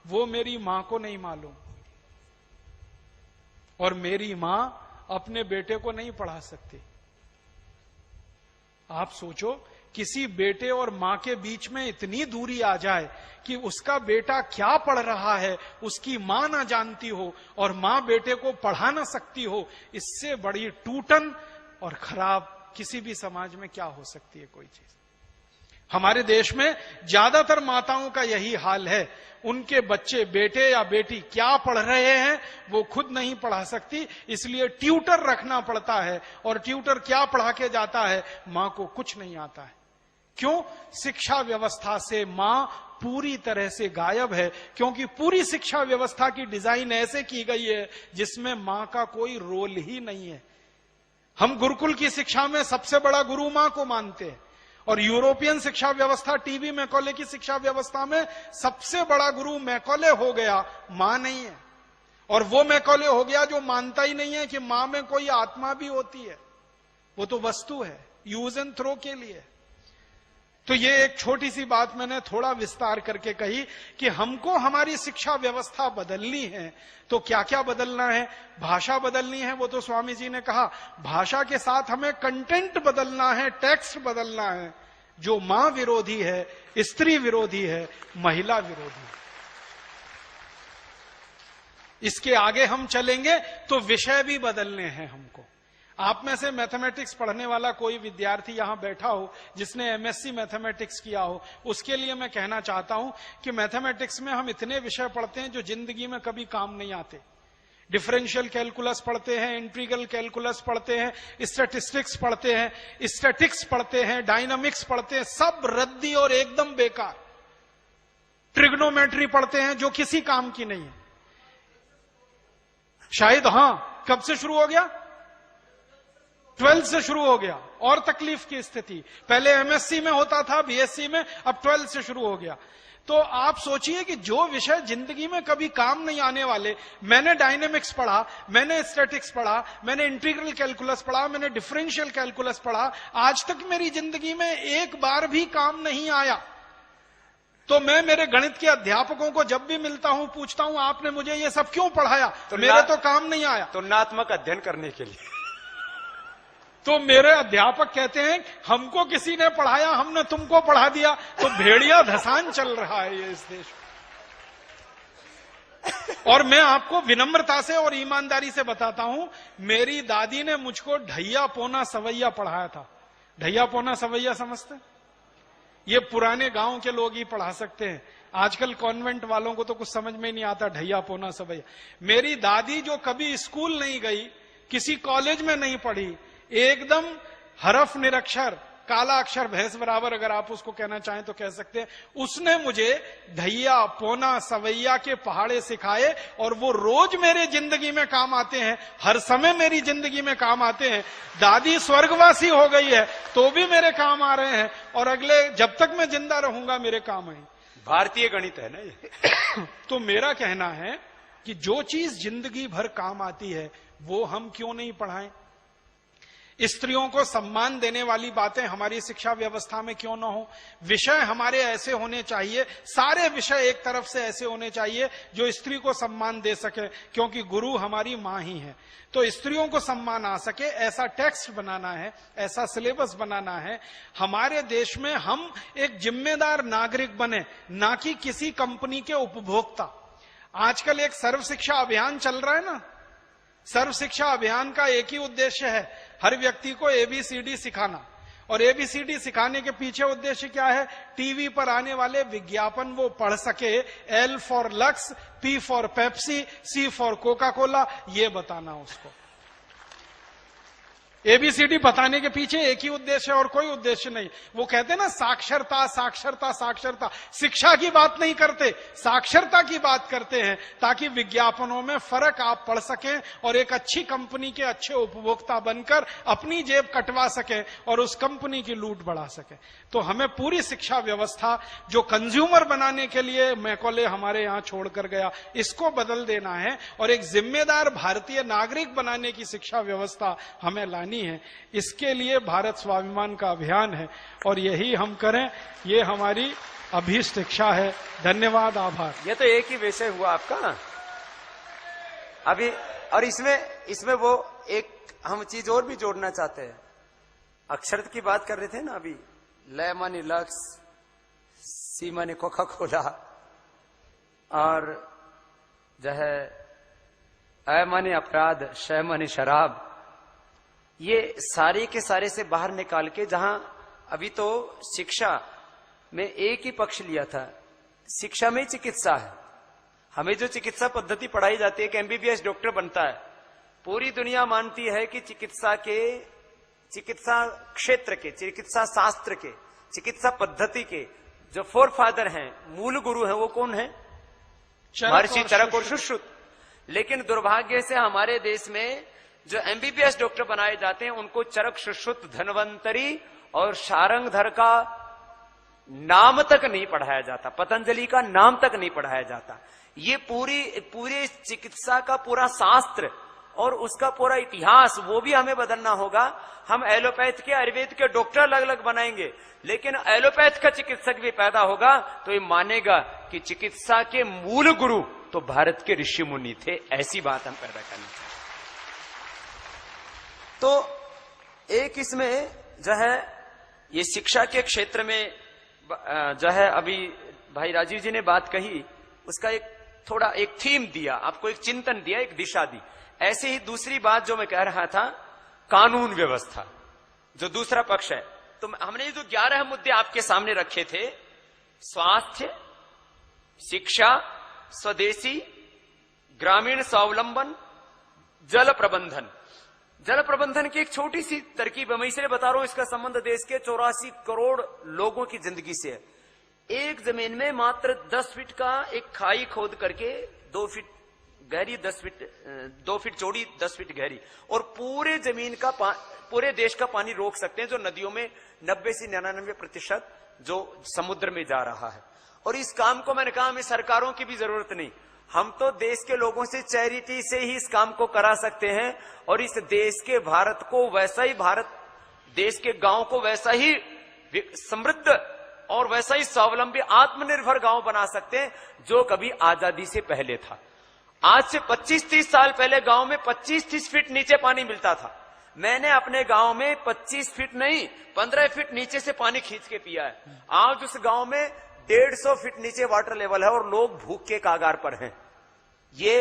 वो मेरी मां को नहीं मालूम, और मेरी मां अपने बेटे को नहीं पढ़ा सकती। आप सोचो, किसी बेटे और मां के बीच में इतनी दूरी आ जाए कि उसका बेटा क्या पढ़ रहा है उसकी मां ना जानती हो और मां बेटे को पढ़ा ना सकती हो। इससे बड़ी टूटन और खराब किसी भी समाज में क्या हो सकती है कोई चीज। हमारे देश में ज्यादातर माताओं का यही हाल है। उनके बच्चे, बेटे या बेटी क्या पढ़ रहे हैं वो खुद नहीं पढ़ा सकती, इसलिए ट्यूटर रखना पड़ता है। और ट्यूटर क्या पढ़ा के जाता है? मां को कुछ नहीं आता है। क्यों? शिक्षा व्यवस्था से मां पूरी तरह से गायब है, क्योंकि पूरी शिक्षा व्यवस्था की डिजाइन ऐसे की गई है जिसमें मां का कोई रोल ही नहीं है। हम गुरुकुल की शिक्षा में सबसे बड़ा गुरु मां को मानते हैं, और यूरोपियन शिक्षा व्यवस्था, टीवी मैकॉले की शिक्षा व्यवस्था में सबसे बड़ा गुरु मैकॉले हो गया, मां नहीं है। और वो मैकॉले हो गया जो मानता ही नहीं है कि मां में कोई आत्मा भी होती है, वो तो वस्तु है, यूज एंड थ्रो के लिए। तो ये एक छोटी सी बात मैंने थोड़ा विस्तार करके कही कि हमको हमारी शिक्षा व्यवस्था बदलनी है, तो क्या क्या बदलना है? भाषा बदलनी है, वो तो स्वामी जी ने कहा। भाषा के साथ हमें कंटेंट बदलना है, टेक्स्ट बदलना है, जो मां विरोधी है, स्त्री विरोधी है, महिला विरोधी है। इसके आगे हम चलेंगे तो विषय भी बदलने हैं हमको। आप में से मैथमेटिक्स पढ़ने वाला कोई विद्यार्थी यहां बैठा हो जिसने एमएससी मैथमेटिक्स किया हो, उसके लिए मैं कहना चाहता हूं कि मैथमेटिक्स में हम इतने विषय पढ़ते हैं जो जिंदगी में कभी काम नहीं आते। डिफरेंशियल कैलकुलस पढ़ते हैं, इंटीग्रल कैलकुलस पढ़ते हैं, स्टैटिस्टिक्स पढ़ते हैं, स्टैटिक्स पढ़ते हैं, डायनामिक्स पढ़ते हैं, सब रद्दी और एकदम बेकार। ट्रिग्नोमेट्री पढ़ते हैं जो किसी काम की नहीं है। शायद हां, कब से शुरू हो गया? 12th से शुरू हो गया। और तकलीफ की स्थिति, पहले एमएससी में होता था, बीएससी में, अब 12th से शुरू हो गया। तो आप सोचिए कि जो विषय जिंदगी में कभी काम नहीं आने वाले, मैंने डायनेमिक्स पढ़ा, मैंने स्टैटिक्स पढ़ा, मैंने इंटीग्रल कैलकुलस पढ़ा, मैंने डिफरेंशियल कैलकुलस पढ़ा, आज तक मेरी जिंदगी में एक बार भी काम नहीं आया। तो मैं मेरे गणित के अध्यापकों को जब भी मिलता हूं पूछता हूं, आपने मुझे ये सब क्यों पढ़ाया? तो मेरे तो काम नहीं आया। तुलनात्मक अध्ययन करने के लिए। तो मेरे अध्यापक कहते हैं हमको किसी ने पढ़ाया, हमने तुमको पढ़ा दिया। तो भेड़िया धसान चल रहा है ये इस देश में। और मैं आपको विनम्रता से और ईमानदारी से बताता हूं, मेरी दादी ने मुझको ढैया पौना सवैया पढ़ाया था। ढैया पौना सवैया समझते? ये पुराने गांव के लोग ही पढ़ा सकते हैं, आजकल कॉन्वेंट वालों को तो कुछ समझ में नहीं आता ढैया पौना सवैया। मेरी दादी जो कभी स्कूल नहीं गई, किसी कॉलेज में नहीं पढ़ी, एकदम हरफ निरक्षर, काला अक्षर भैंस बराबर अगर आप उसको कहना चाहें तो कह सकते हैं, उसने मुझे ढैया पौना सवैया के पहाड़े सिखाए, और वो रोज मेरे जिंदगी में काम आते हैं, हर समय मेरी जिंदगी में काम आते हैं। दादी स्वर्गवासी हो गई है तो भी मेरे काम आ रहे हैं, और अगले जब तक मैं जिंदा रहूंगा मेरे काम आए। भारतीय गणित है ना ये। तो मेरा कहना है कि जो चीज जिंदगी भर काम आती है वो हम क्यों नहीं पढ़ाएं? स्त्रियों को सम्मान देने वाली बातें हमारी शिक्षा व्यवस्था में क्यों ना हो? विषय हमारे ऐसे होने चाहिए, सारे विषय एक तरफ से ऐसे होने चाहिए जो स्त्री को सम्मान दे सके, क्योंकि गुरु हमारी मां ही है। तो स्त्रियों को सम्मान आ सके ऐसा टेक्स्ट बनाना है, ऐसा सिलेबस बनाना है। हमारे देश में हम एक जिम्मेदार नागरिक बने, ना कि किसी कंपनी के उपभोक्ता। आजकल एक सर्व शिक्षा अभियान चल रहा है ना, सर्व शिक्षा अभियान का एक ही उद्देश्य है, हर व्यक्ति को एबीसीडी सिखाना। और एबीसीडी सिखाने के पीछे उद्देश्य क्या है? टीवी पर आने वाले विज्ञापन वो पढ़ सके, L for Lux, P for Pepsi, C for Coca Cola, ये बताना उसको। एबीसीडी बताने के पीछे एक ही उद्देश्य है और कोई उद्देश्य नहीं। वो कहते हैं ना साक्षरता साक्षरता साक्षरता, शिक्षा की बात नहीं करते, साक्षरता की बात करते हैं, ताकि विज्ञापनों में फर्क आप पढ़ सकें और एक अच्छी कंपनी के अच्छे उपभोक्ता बनकर अपनी जेब कटवा सकें और उस कंपनी की लूट बढ़ा सकें। तो हमें पूरी शिक्षा व्यवस्था जो कंज्यूमर बनाने के लिए मैकॉले हमारे यहां छोड़कर गया, इसको बदल देना है और एक जिम्मेदार भारतीय नागरिक बनाने की शिक्षा व्यवस्था हमें लानी है। इसके लिए भारत स्वाभिमान का अभियान है और यही हम करें, ये हमारी अभीष्ट इच्छा है। धन्यवाद, आभार। ये तो एक ही विषय हुआ आपका अभी, और इसमें वो एक हम चीज और भी जोड़ना चाहते हैं। अक्षर की बात कर रहे थे ना अभी, लय मानी लक्स, सी मानी कोका कोला, और जो है अ मानी अपराध, श मानी शराब, ये सारे के सारे से बाहर निकाल के, जहां अभी तो शिक्षा में एक ही पक्ष लिया था, शिक्षा में ही चिकित्सा है। हमें जो चिकित्सा पद्धति पढ़ाई जाती है कि एमबीबीएस डॉक्टर बनता है, पूरी दुनिया मानती है कि चिकित्सा क्षेत्र के, चिकित्सा शास्त्र के चिकित्सा पद्धति के जो फोर फादर हैं, मूल गुरु हैं, वो कौन है? महर्षि चरक और सुश्रुत। लेकिन दुर्भाग्य से हमारे देश में जो एमबीबीएस डॉक्टर बनाए जाते हैं उनको चरक, सुश्रुत, धन्वंतरी और शारंगधर का नाम तक नहीं पढ़ाया जाता, पतंजलि का नाम तक नहीं पढ़ाया जाता। ये पूरी चिकित्सा का पूरा शास्त्र और उसका पूरा इतिहास वो भी हमें बदलना होगा। हम एलोपैथ के, आयुर्वेद के डॉक्टर अलग अलग बनाएंगे, लेकिन एलोपैथ का चिकित्सक भी पैदा होगा तो ये मानेगा कि चिकित्सा के मूल गुरु तो भारत के ऋषि मुनि थे। ऐसी बात हम पैदा करना चाहते। तो एक इसमें जो है ये शिक्षा के क्षेत्र में जो है अभी भाई राजीव जी ने बात कही, उसका एक थोड़ा एक थीम दिया, आपको एक चिंतन दिया, एक दिशा दी। ऐसे ही दूसरी बात जो मैं कह रहा था, कानून व्यवस्था जो दूसरा पक्ष है, तो हमने जो 11 मुद्दे आपके सामने रखे थे, स्वास्थ्य, शिक्षा, स्वदेशी, ग्रामीण स्वावलंबन, जल प्रबंधन। जल प्रबंधन की एक छोटी सी तरकीब है, मैं इसलिए बता रहा हूं, इसका संबंध देश के 84 करोड़ लोगों की जिंदगी से है। एक जमीन में मात्र 10 फीट का एक खाई खोद करके 2 फीट गहरी, 2 फीट चौड़ी, 10 फीट गहरी, और पूरे जमीन का पूरे देश का पानी रोक सकते हैं, जो नदियों में 90 से 99% जो समुद्र में जा रहा है। और इस काम को मैंने कहा हमें सरकारों की भी जरूरत नहीं, हम तो देश के लोगों से चैरिटी से ही इस काम को करा सकते हैं। और इस देश के भारत को वैसा ही, भारत देश के गांव को वैसा ही समृद्ध और वैसा ही स्वावलंबी आत्मनिर्भर गांव बना सकते हैं जो कभी आजादी से पहले था। आज से 25-30 साल पहले गांव में 25-30 फीट नीचे पानी मिलता था। मैंने अपने गांव में 25 फीट नहीं 15 फीट नीचे से पानी खींच के पिया है। आज उस गांव में 150 फीट नीचे वाटर लेवल है और लोग भूख के कागार पर हैं। ये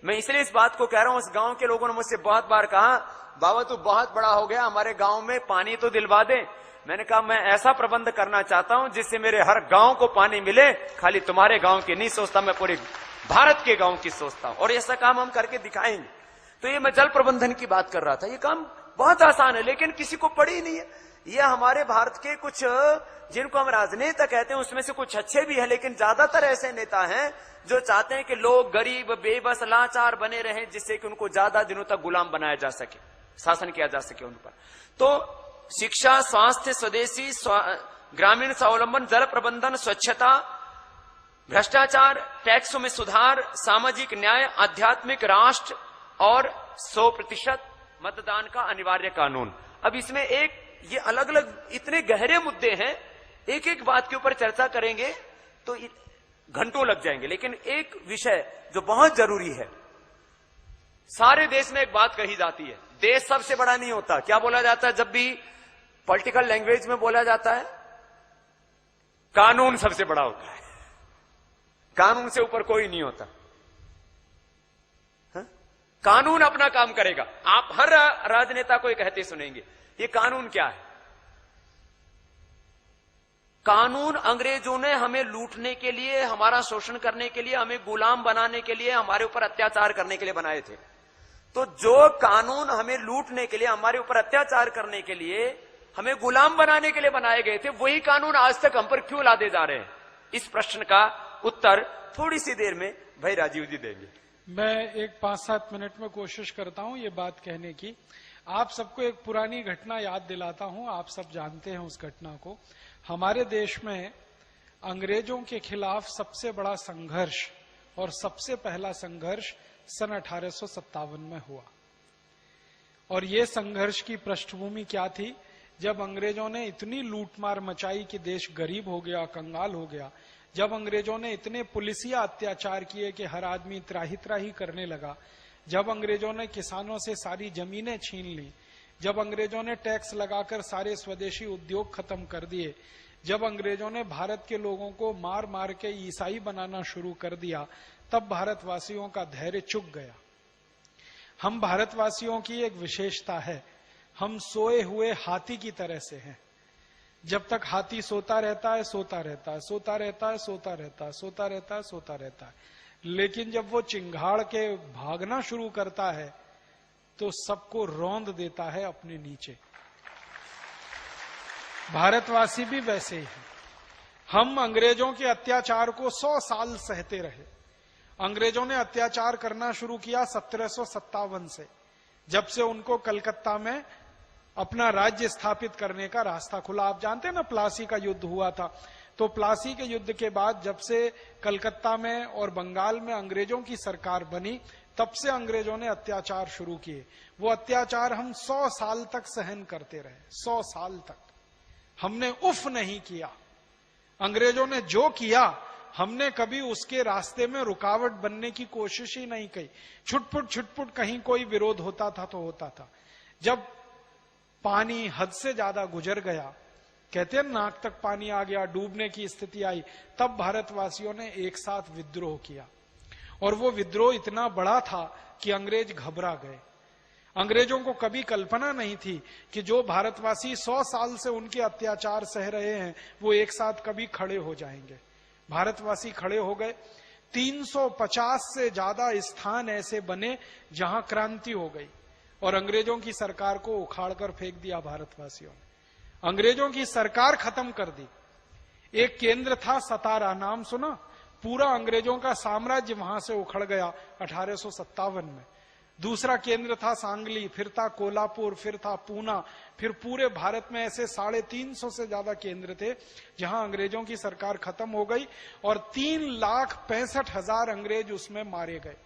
मैं इसलिए इस बात को कह रहा हूं, उस गांव के लोगों ने मुझसे बहुत बार कहा, बाबा तू बहुत बड़ा हो गया, हमारे गांव में पानी तो दिलवा दे। मैंने कहा मैं ऐसा प्रबंध करना चाहता हूं जिससे मेरे हर गांव को पानी मिले, खाली तुम्हारे गांव की नहीं सोचता, मैं पूरे भारत के गांव की सोचता हूं, और ऐसा काम हम करके दिखाएंगे। तो ये मैं जल प्रबंधन की बात कर रहा था। ये काम बहुत आसान है, लेकिन किसी को पड़ी नहीं है। ये हमारे भारत के कुछ जिनको हम राजनेता कहते हैं उसमें से कुछ अच्छे भी हैं, लेकिन ज्यादातर ऐसे नेता हैं जो चाहते हैं कि लोग गरीब, बेबस, लाचार बने रहें, जिससे कि उनको ज्यादा दिनों तक गुलाम बनाया जा सके, शासन किया जा सके उन पर। तो शिक्षा, स्वास्थ्य, स्वदेशी, ग्रामीण स्वावलंबन, जल प्रबंधन, स्वच्छता, भ्रष्टाचार, टैक्सों में सुधार, सामाजिक न्याय, आध्यात्मिक राष्ट्र और 100% मतदान का अनिवार्य कानून। अब इसमें एक ये अलग अलग इतने गहरे मुद्दे हैं, एक एक बात के ऊपर चर्चा करेंगे तो घंटों लग जाएंगे। लेकिन एक विषय जो बहुत जरूरी है, सारे देश में एक बात कही जाती है, देश सबसे बड़ा नहीं होता। क्या बोला जाता है जब भी पॉलिटिकल लैंग्वेज में बोला जाता है? कानून सबसे बड़ा होता है, कानून से ऊपर कोई नहीं होता। कानून अपना काम करेगा। आप हर राजनेता को ये कहते सुनेंगे, ये कानून क्या है? कानून अंग्रेजों ने हमें लूटने के लिए, हमारा शोषण करने के लिए, हमें गुलाम बनाने के लिए, हमारे ऊपर अत्याचार करने के लिए बनाए थे। तो जो कानून हमें लूटने के लिए, हमारे ऊपर अत्याचार करने के लिए, हमें गुलाम बनाने के लिए बनाए गए थे, वही कानून आज तक हम पर क्यों लादे जा रहे हैं? इस प्रश्न का उत्तर थोड़ी सी देर में भाई राजीव जी देंगे। मैं एक 5-7 मिनट में कोशिश करता हूं ये बात कहने की। आप सबको एक पुरानी घटना याद दिलाता हूं, आप सब जानते हैं उस घटना को। हमारे देश में अंग्रेजों के खिलाफ सबसे बड़ा संघर्ष और सबसे पहला संघर्ष सन 1857 में हुआ। और ये संघर्ष की पृष्ठभूमि क्या थी? जब अंग्रेजों ने इतनी लूटमार मचाई कि देश गरीब हो गया, कंगाल हो गया, जब अंग्रेजों ने इतने पुलिसिया अत्याचार किए कि हर आदमी त्राही त्राही करने लगा, जब अंग्रेजों ने किसानों से सारी जमीनें छीन ली, जब अंग्रेजों ने टैक्स लगाकर सारे स्वदेशी उद्योग खत्म कर दिए, जब अंग्रेजों ने भारत के लोगों को मार मार के ईसाई बनाना शुरू कर दिया, तब भारतवासियों का धैर्य चुक गया। हम भारतवासियों की एक विशेषता है, हम सोए हुए हाथी की तरह से हैं। जब तक हाथी सोता रहता है, सोता रहता है, सोता रहता है, सोता रहता है, सोता रहता है, सोता रहता है। लेकिन जब वो चिंगाड़ के भागना शुरू करता है तो सबको रौंद देता है अपने नीचे। भारतवासी भी वैसे ही हैं। हम अंग्रेजों के अत्याचार को 100 साल सहते रहे। अंग्रेजों ने अत्याचार करना शुरू किया 1757 से, जब से उनको कलकत्ता में अपना राज्य स्थापित करने का रास्ता खुला। आप जानते हैं ना, प्लासी का युद्ध हुआ था, तो प्लासी के युद्ध के बाद जब से कलकत्ता में और बंगाल में अंग्रेजों की सरकार बनी, तब से अंग्रेजों ने अत्याचार शुरू किए। वो अत्याचार हम 100 साल तक सहन करते रहे। 100 साल तक हमने उफ नहीं किया। अंग्रेजों ने जो किया, हमने कभी उसके रास्ते में रुकावट बनने की कोशिश ही नहीं की। छुटपुट कहीं कोई विरोध होता था तो होता था। जब पानी हद से ज्यादा गुजर गया, कहते हैं नाक तक पानी आ गया, डूबने की स्थिति आई, तब भारतवासियों ने एक साथ विद्रोह किया। और वो विद्रोह इतना बड़ा था कि अंग्रेज घबरा गए। अंग्रेजों को कभी कल्पना नहीं थी कि जो भारतवासी 100 साल से उनके अत्याचार सह रहे हैं, वो एक साथ कभी खड़े हो जाएंगे। भारतवासी खड़े हो गए। 350 से ज्यादा स्थान ऐसे बने जहां क्रांति हो गई और अंग्रेजों की सरकार को उखाड़कर फेंक दिया भारतवासियों ने। अंग्रेजों की सरकार खत्म कर दी। एक केंद्र था सतारा, नाम सुना? पूरा अंग्रेजों का साम्राज्य वहां से उखड़ गया 1857 में। दूसरा केंद्र था सांगली, फिर था कोल्हापुर, फिर था पूना, फिर पूरे भारत में ऐसे 350 से ज्यादा केंद्र थे जहां अंग्रेजों की सरकार खत्म हो गई और 3,65,000 अंग्रेज उसमें मारे गए।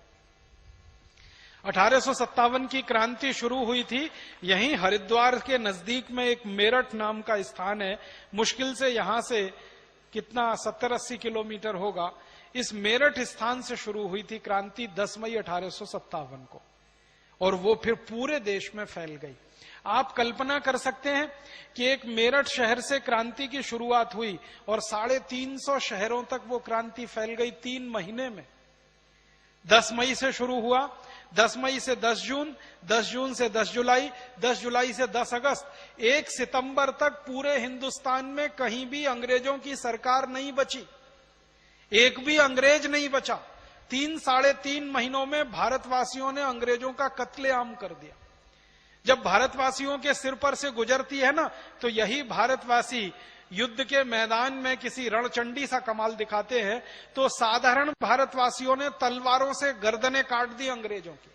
1857 की क्रांति शुरू हुई थी। यहीं हरिद्वार के नजदीक में एक मेरठ नाम का स्थान है। मुश्किल से यहां से कितना 70-80 किलोमीटर होगा। इस मेरठ स्थान से शुरू हुई थी क्रांति 10 मई 1857 को, और वो फिर पूरे देश में फैल गई। आप कल्पना कर सकते हैं कि एक मेरठ शहर से क्रांति की शुरुआत हुई और 350 शहरों तक वो क्रांति फैल गई 3 महीने में। 10 मई से शुरू हुआ, 10 मई से 10 जून, 10 जून से 10 जुलाई, 10 जुलाई से 10 अगस्त, 1 सितंबर तक पूरे हिंदुस्तान में कहीं भी अंग्रेजों की सरकार नहीं बची। एक भी अंग्रेज नहीं बचा। 3-3.5 महीनों में भारतवासियों ने अंग्रेजों का कत्लेआम कर दिया। जब भारतवासियों के सिर पर से गुजरती है ना, तो यही भारतवासी युद्ध के मैदान में किसी रणचंडी सा कमाल दिखाते हैं, तो साधारण भारतवासियों ने तलवारों से गर्दनें काट दी अंग्रेजों की।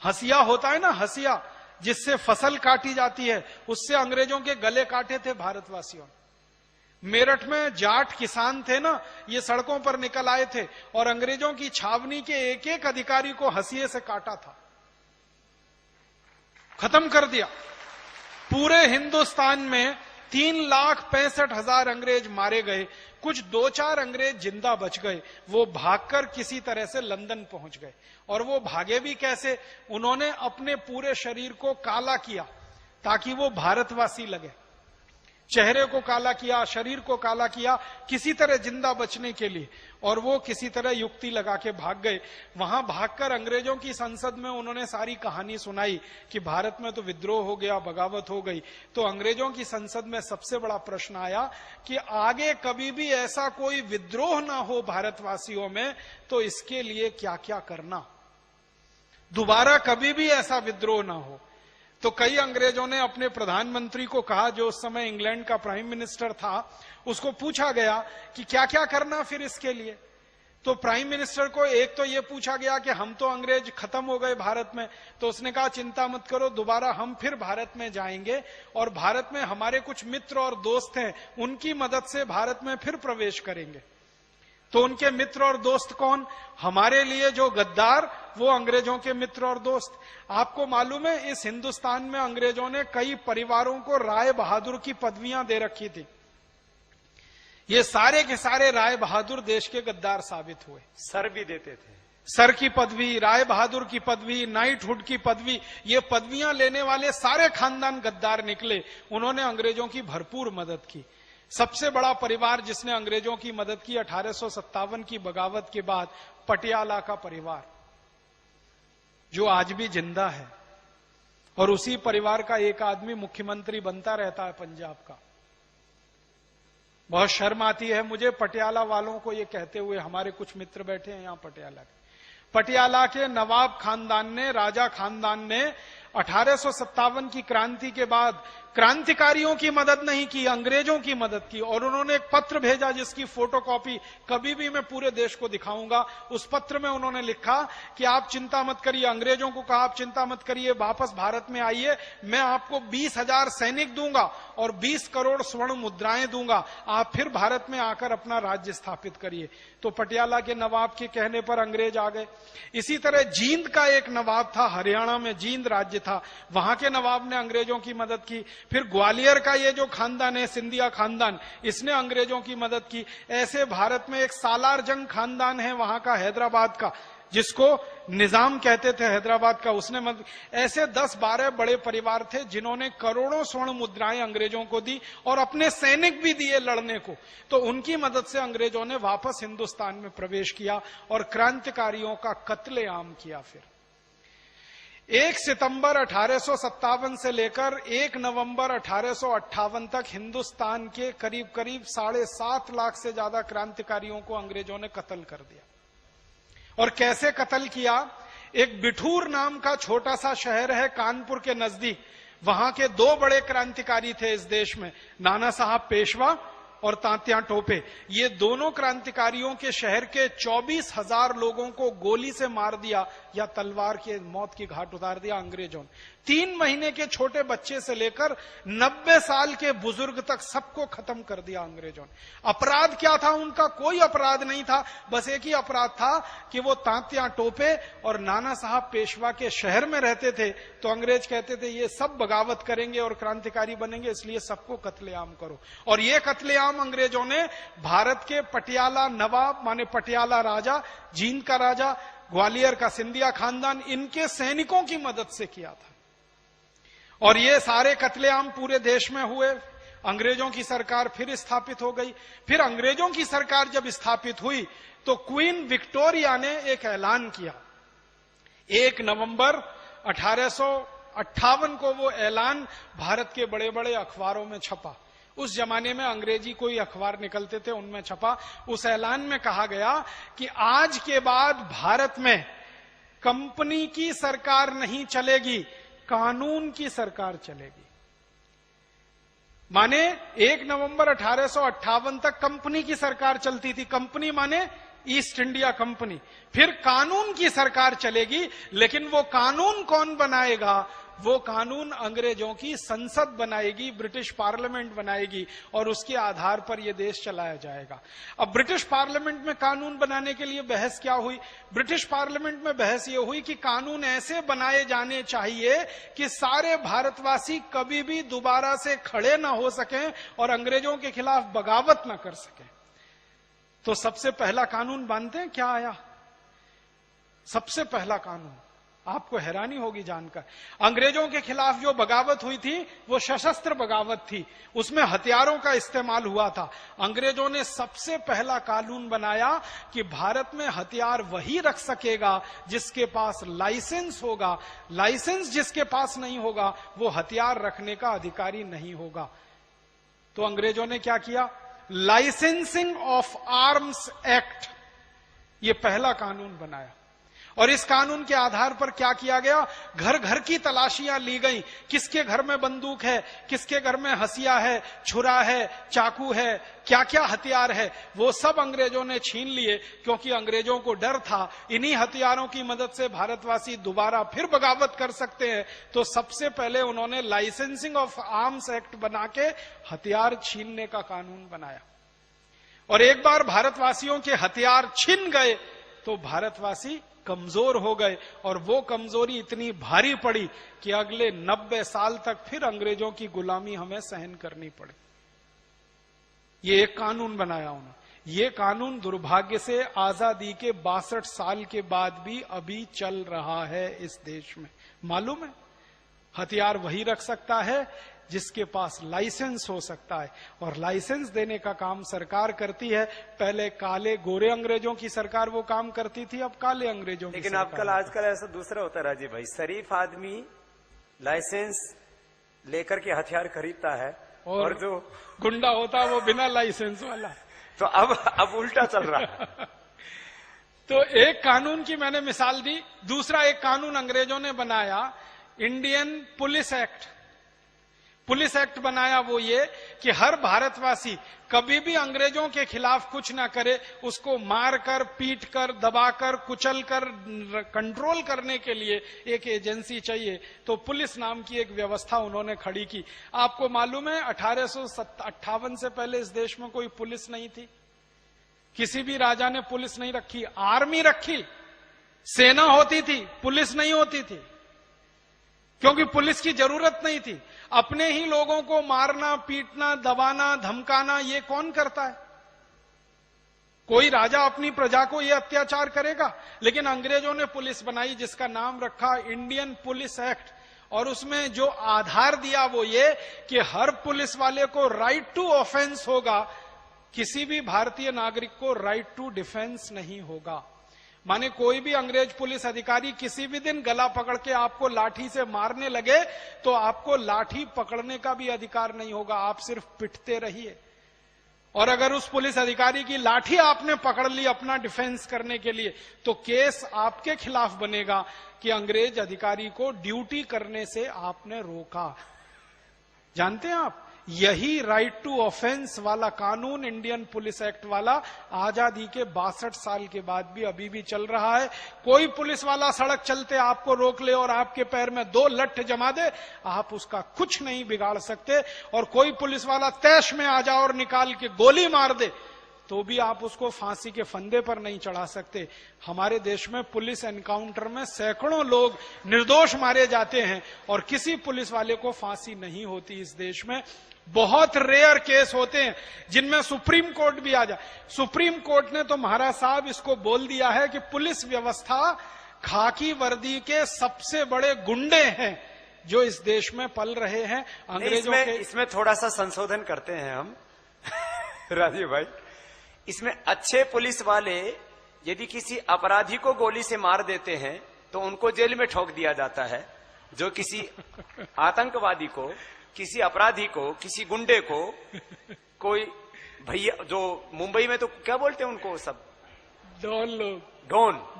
हसिया होता है ना, हसिया जिससे फसल काटी जाती है, उससे अंग्रेजों के गले काटे थे भारतवासियों ने। मेरठ में जाट किसान थे ना, ये सड़कों पर निकल आए थे और अंग्रेजों की छावनी के एक एक अधिकारी को हंसिए से काटा था, खत्म कर दिया। पूरे हिंदुस्तान में 3,65,000 अंग्रेज मारे गए। कुछ 2-4 अंग्रेज जिंदा बच गए। वो भागकर किसी तरह से लंदन पहुंच गए। और वो भागे भी कैसे? उन्होंने अपने पूरे शरीर को काला किया ताकि वो भारतवासी लगे। चेहरे को काला किया, शरीर को काला किया, किसी तरह जिंदा बचने के लिए। और वो किसी तरह युक्ति लगा के भाग गए। वहां भागकर अंग्रेजों की संसद में उन्होंने सारी कहानी सुनाई कि भारत में तो विद्रोह हो गया, बगावत हो गई। तो अंग्रेजों की संसद में सबसे बड़ा प्रश्न आया कि आगे कभी भी ऐसा कोई विद्रोह ना हो भारतवासियों में, तो इसके लिए क्या क्या करना, दोबारा कभी भी ऐसा विद्रोह ना हो। तो कई अंग्रेजों ने अपने प्रधानमंत्री को कहा, जो उस समय इंग्लैंड का प्राइम मिनिस्टर था, उसको पूछा गया कि क्या क्या करना फिर इसके लिए। तो प्राइम मिनिस्टर को एक तो ये पूछा गया कि हम तो अंग्रेज खत्म हो गए भारत में, तो उसने कहा चिंता मत करो, दोबारा हम फिर भारत में जाएंगे और भारत में हमारे कुछ मित्र और दोस्त हैं, उनकी मदद से भारत में फिर प्रवेश करेंगे। तो उनके मित्र और दोस्त कौन? हमारे लिए जो गद्दार, वो अंग्रेजों के मित्र और दोस्त। आपको मालूम है, इस हिंदुस्तान में अंग्रेजों ने कई परिवारों को राय बहादुर की पदवियां दे रखी थी। ये सारे के सारे राय बहादुर देश के गद्दार साबित हुए। सर भी देते थे। सर की पदवी, राय बहादुर की पदवी, नाइटहुड की पदवी, ये पदवियां लेने वाले सारे खानदान गद्दार निकले। उन्होंने अंग्रेजों की भरपूर मदद की। सबसे बड़ा परिवार जिसने अंग्रेजों की मदद की 1857 की बगावत के बाद, पटियाला का परिवार, जो आज भी जिंदा है। और उसी परिवार का एक आदमी मुख्यमंत्री बनता रहता है पंजाब का। बहुत शर्म आती है मुझे पटियाला वालों को ये कहते हुए। हमारे कुछ मित्र बैठे हैं यहां पटियाला के। पटियाला के नवाब खानदान ने, राजा खानदान ने 1857 की क्रांति के बाद क्रांतिकारियों की मदद नहीं की, अंग्रेजों की मदद की। और उन्होंने एक पत्र भेजा जिसकी फोटोकॉपी कभी भी मैं पूरे देश को दिखाऊंगा। उस पत्र में उन्होंने लिखा कि आप चिंता मत करिए, अंग्रेजों को कहा आप चिंता मत करिए, वापस भारत में आइए, मैं आपको 20,000 सैनिक दूंगा और 20 करोड़ स्वर्ण मुद्राएं दूंगा, आप फिर भारत में आकर अपना राज्य स्थापित करिए। तो पटियाला के नवाब के कहने पर अंग्रेज आ गए। इसी तरह जींद का एक नवाब था, हरियाणा में जींद राज्य था, वहां के नवाब ने अंग्रेजों की मदद की। फिर ग्वालियर का ये जो खानदान है, सिंधिया खानदान, इसने अंग्रेजों की मदद की। ऐसे भारत में एक सालार जंग खानदान है वहां का, हैदराबाद का, जिसको निजाम कहते थे हैदराबाद का, उसने मदद। ऐसे 10-12 बड़े परिवार थे जिन्होंने करोड़ों स्वर्ण मुद्राएं अंग्रेजों को दी और अपने सैनिक भी दिए लड़ने को। तो उनकी मदद से अंग्रेजों ने वापस हिंदुस्तान में प्रवेश किया और क्रांतिकारियों का कत्लेआम किया। फिर 1 सितंबर 1857 से लेकर 1 नवंबर 1858 तक हिंदुस्तान के करीब करीब 7.5 लाख से ज्यादा क्रांतिकारियों को अंग्रेजों ने कत्ल कर दिया। और कैसे कत्ल किया? एक बिठूर नाम का छोटा सा शहर है कानपुर के नजदीक, वहां के 2 बड़े क्रांतिकारी थे इस देश में, नाना साहब पेशवा और तात्या टोपे। ये दोनों क्रांतिकारियों के शहर के 24,000 लोगों को गोली से मार दिया या तलवार के मौत की घाट उतार दिया अंग्रेजों ने। 3 महीने के छोटे बच्चे से लेकर 90 साल के बुजुर्ग तक सबको खत्म कर दिया अंग्रेजों ने। अपराध क्या था उनका? कोई अपराध नहीं था, बस एक ही अपराध था कि वो तात्या टोपे और नाना साहब पेशवा के शहर में रहते थे। तो अंग्रेज कहते थे ये सब बगावत करेंगे और क्रांतिकारी बनेंगे, इसलिए सबको कत्लेआम करो। और ये कत्लेआम अंग्रेजों ने भारत के पटियाला नवाब माने पटियाला राजा, जींद का राजा, ग्वालियर का सिंधिया खानदान, इनके सैनिकों की मदद से किया था। और ये सारे कत्लेआम पूरे देश में हुए। अंग्रेजों की सरकार फिर स्थापित हो गई। फिर अंग्रेजों की सरकार जब स्थापित हुई तो क्वीन विक्टोरिया ने एक ऐलान किया। 1 नवंबर 1858 को वो ऐलान भारत के बड़े बड़े अखबारों में छपा। उस जमाने में अंग्रेजी कोई अखबार निकलते थे, उनमें छपा। उस ऐलान में कहा गया कि आज के बाद भारत में कंपनी की सरकार नहीं चलेगी, कानून की सरकार चलेगी। माने 1 नवंबर 1858 तक कंपनी की सरकार चलती थी। कंपनी माने ईस्ट इंडिया कंपनी। फिर कानून की सरकार चलेगी, लेकिन वो कानून कौन बनाएगा? वो कानून अंग्रेजों की संसद बनाएगी, ब्रिटिश पार्लियामेंट बनाएगी और उसके आधार पर यह देश चलाया जाएगा। अब ब्रिटिश पार्लियामेंट में कानून बनाने के लिए बहस क्या हुई? ब्रिटिश पार्लियामेंट में बहस यह हुई कि कानून ऐसे बनाए जाने चाहिए कि सारे भारतवासी कभी भी दोबारा से खड़े ना हो सकें और अंग्रेजों के खिलाफ बगावत ना कर सकें। तो सबसे पहला कानून मानते हैं क्या आया? सबसे पहला कानून, आपको हैरानी होगी जानकर, अंग्रेजों के खिलाफ जो बगावत हुई थी वो सशस्त्र बगावत थी, उसमें हथियारों का इस्तेमाल हुआ था। अंग्रेजों ने सबसे पहला कानून बनाया कि भारत में हथियार वही रख सकेगा जिसके पास लाइसेंस होगा। लाइसेंस जिसके पास नहीं होगा वो हथियार रखने का अधिकारी नहीं होगा। तो अंग्रेजों ने क्या किया? लाइसेंसिंग ऑफ आर्म्स एक्ट, ये पहला कानून बनाया। और इस कानून के आधार पर क्या किया गया? घर घर की तलाशियां ली गई। किसके घर में बंदूक है, किसके घर में हसिया है, छुरा है, चाकू है, क्या क्या हथियार है, वो सब अंग्रेजों ने छीन लिए, क्योंकि अंग्रेजों को डर था इन्हीं हथियारों की मदद से भारतवासी दोबारा फिर बगावत कर सकते हैं। तो सबसे पहले उन्होंने लाइसेंसिंग ऑफ आर्म्स एक्ट बना के हथियार छीनने का कानून बनाया। और एक बार भारतवासियों के हथियार छिन गए तो भारतवासी कमजोर हो गए और वो कमजोरी इतनी भारी पड़ी कि अगले 90 साल तक फिर अंग्रेजों की गुलामी हमें सहन करनी पड़ी। ये एक कानून बनाया उन्होंने। ये कानून दुर्भाग्य से आजादी के 62 साल के बाद भी अभी चल रहा है इस देश में। मालूम है, हथियार वही रख सकता है जिसके पास लाइसेंस हो सकता है, और लाइसेंस देने का काम सरकार करती है। पहले काले गोरे अंग्रेजों की सरकार वो काम करती थी, अब काले अंग्रेजों की लेकिन सरकार। आजकल ऐसा दूसरा होता है राजीव भाई, शरीफ आदमी लाइसेंस लेकर के हथियार खरीदता है और जो गुंडा होता है वो बिना लाइसेंस वाला। तो अब उल्टा चल रहा है। तो एक कानून की मैंने मिसाल दी। दूसरा एक कानून अंग्रेजों ने बनाया Indian police act. Police act बनाया वो ये कि हर भारतवासी कभी भी अंग्रेजों के खिलाफ कुछ ना करे, उसको मारकर, पीटकर, दबाकर, कुचलकर कंट्रोल करने के लिए एक एजेंसी चाहिए। तो पुलिस नाम की एक व्यवस्था उन्होंने खड़ी की। आपको मालूम है 1858 से पहले इस देश में कोई पुलिस नहीं थी। किसी भी राजा ने पुलिस नहीं रखी। आर्मी रखी, सेना होती थी, पुलिस नहीं होती थी, क्योंकि पुलिस की जरूरत नहीं थी। अपने ही लोगों को मारना, पीटना, दबाना, धमकाना ये कौन करता है? कोई राजा अपनी प्रजा को ये अत्याचार करेगा? लेकिन अंग्रेजों ने पुलिस बनाई जिसका नाम रखा इंडियन पुलिस एक्ट। और उसमें जो आधार दिया वो ये कि हर पुलिस वाले को राइट टू ऑफेंस होगा, किसी भी भारतीय नागरिक को राइट टू डिफेंस नहीं होगा। माने कोई भी अंग्रेज पुलिस अधिकारी किसी भी दिन गला पकड़ के आपको लाठी से मारने लगे तो आपको लाठी पकड़ने का भी अधिकार नहीं होगा, आप सिर्फ पिटते रहिए। और अगर उस पुलिस अधिकारी की लाठी आपने पकड़ ली अपना डिफेंस करने के लिए तो केस आपके खिलाफ बनेगा कि अंग्रेज अधिकारी को ड्यूटी करने से आपने रोका। जानते हैं आप, यही राइट टू ऑफेंस वाला कानून, इंडियन पुलिस एक्ट वाला, आजादी के 62 साल के बाद भी अभी भी चल रहा है। कोई पुलिस वाला सड़क चलते आपको रोक ले और आपके पैर में 2 लठ जमा दे, आप उसका कुछ नहीं बिगाड़ सकते। और कोई पुलिस वाला तैश में आ जाए और निकाल के गोली मार दे तो भी आप उसको फांसी के फंदे पर नहीं चढ़ा सकते। हमारे देश में पुलिस एनकाउंटर में सैकड़ों लोग निर्दोष मारे जाते हैं और किसी पुलिस वाले को फांसी नहीं होती इस देश में। बहुत रेयर केस होते हैं जिनमें सुप्रीम कोर्ट भी आ जाए। सुप्रीम कोर्ट ने तो महाराज साहब इसको बोल दिया है कि पुलिस व्यवस्था खाकी वर्दी के सबसे बड़े गुंडे हैं जो इस देश में पल रहे हैं अंग्रेजों के। इसमें थोड़ा सा संशोधन करते हैं हम राजीव भाई। इसमें अच्छे पुलिस वाले यदि किसी अपराधी को गोली से मार देते हैं तो उनको जेल में ठोक दिया जाता है। जो किसी आतंकवादी को, किसी अपराधी को, किसी गुंडे को, कोई भैया, जो मुंबई में तो क्या बोलते हैं उनको सब, डॉन लोग,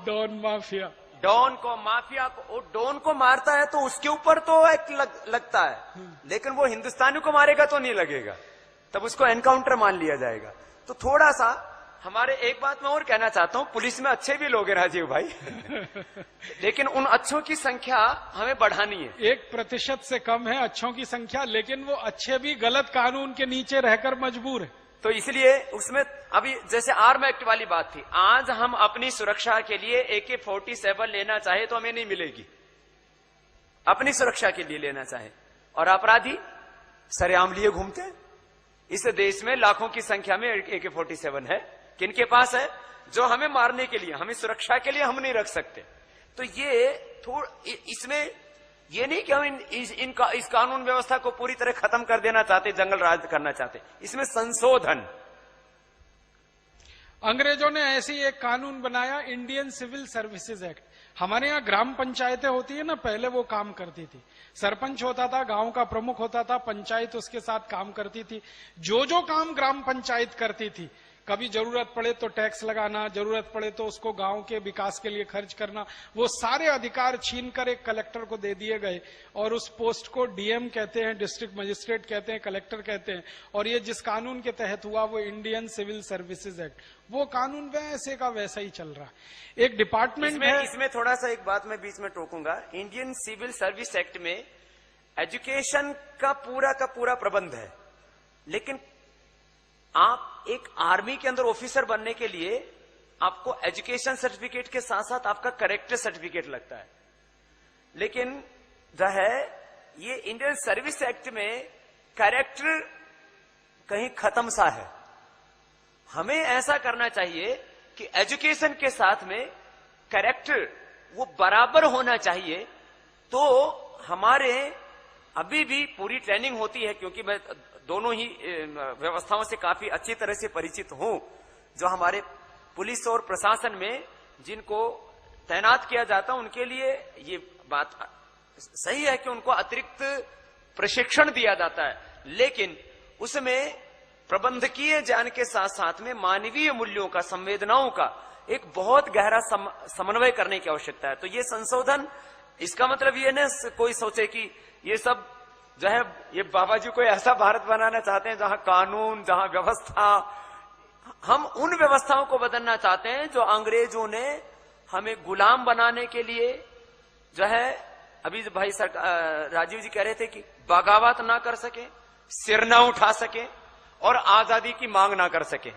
डॉन माफिया, डॉन को, माफिया को, डॉन को मारता है तो उसके ऊपर तो एक लगता है, लेकिन वो हिंदुस्तानी को मारेगा तो नहीं लगेगा, तब उसको एनकाउंटर मान लिया जाएगा। तो थोड़ा सा हमारे, एक बात मैं और कहना चाहता हूं, पुलिस में अच्छे भी लोग हैं राजीव भाई लेकिन उन अच्छों की संख्या हमें बढ़ानी है। 1% से कम है अच्छों की संख्या, लेकिन वो अच्छे भी गलत कानून के नीचे रहकर मजबूर है। तो इसलिए उसमें अभी जैसे आर्म एक्ट वाली बात थी, आज हम अपनी सुरक्षा के लिए AK-47 लेना चाहे तो हमें नहीं मिलेगी, अपनी सुरक्षा के लिए लेना चाहे। और अपराधी सरेआम लिए घूमते हैं। इस देश में लाखों की संख्या में AK-47 है, किनके पास है? जो हमें मारने के लिए, हमें सुरक्षा के लिए हम नहीं रख सकते। तो ये इसमें ये नहीं कि हम इस कानून व्यवस्था को पूरी तरह खत्म कर देना चाहते, जंगल राज करना चाहते, इसमें संशोधन। अंग्रेजों ने ऐसी एक कानून बनाया, इंडियन सिविल सर्विसेज एक्ट। हमारे यहाँ ग्राम पंचायतें होती है ना, पहले वो काम करती थी। सरपंच होता था, गांव का प्रमुख होता था, पंचायत उसके साथ काम करती थी। जो काम ग्राम पंचायत करती थी, कभी जरूरत पड़े तो टैक्स लगाना, जरूरत पड़े तो उसको गांव के विकास के लिए खर्च करना, वो सारे अधिकार छीनकर एक कलेक्टर को दे दिए गए। और उस पोस्ट को DM कहते हैं, डिस्ट्रिक्ट मजिस्ट्रेट कहते हैं, कलेक्टर कहते हैं। और ये जिस कानून के तहत हुआ वो इंडियन सिविल सर्विसेज एक्ट, वो कानून वैसे का वैसा ही चल रहा है। एक डिपार्टमेंट है इसमें थोड़ा सा एक बात मैं बीच में टोकूंगा। इंडियन सिविल सर्विस एक्ट में एजुकेशन का पूरा प्रबंध है, लेकिन आप एक आर्मी के अंदर ऑफिसर बनने के लिए आपको एजुकेशन सर्टिफिकेट के साथ साथ आपका कैरेक्टर सर्टिफिकेट लगता है। लेकिन जो है ये इंडियन सर्विस एक्ट में कैरेक्टर कहीं खत्म सा है। हमें ऐसा करना चाहिए कि एजुकेशन के साथ में कैरेक्टर वो बराबर होना चाहिए। तो हमारे अभी भी पूरी ट्रेनिंग होती है, क्योंकि मैं दोनों ही व्यवस्थाओं से काफी अच्छी तरह से परिचित हूं। जो हमारे पुलिस और प्रशासन में जिनको तैनात किया जाता है उनके लिए ये बात सही है कि उनको अतिरिक्त प्रशिक्षण दिया जाता है, लेकिन उसमें प्रबंधकीय ज्ञान के साथ साथ में मानवीय मूल्यों का, संवेदनाओं का एक बहुत गहरा समन्वय करने की आवश्यकता है। तो ये संशोधन इसका मतलब ये ना कोई सोचे कि ये सब जो है ये बाबा जी कोई ऐसा भारत बनाना चाहते हैं जहां कानून, जहां व्यवस्था, हम उन व्यवस्थाओं को बदलना चाहते हैं जो अंग्रेजों ने हमें गुलाम बनाने के लिए जो है, अभी भाई राजीव जी कह रहे थे कि बगावत ना कर सके, सिर ना उठा सके और आजादी की मांग ना कर सके,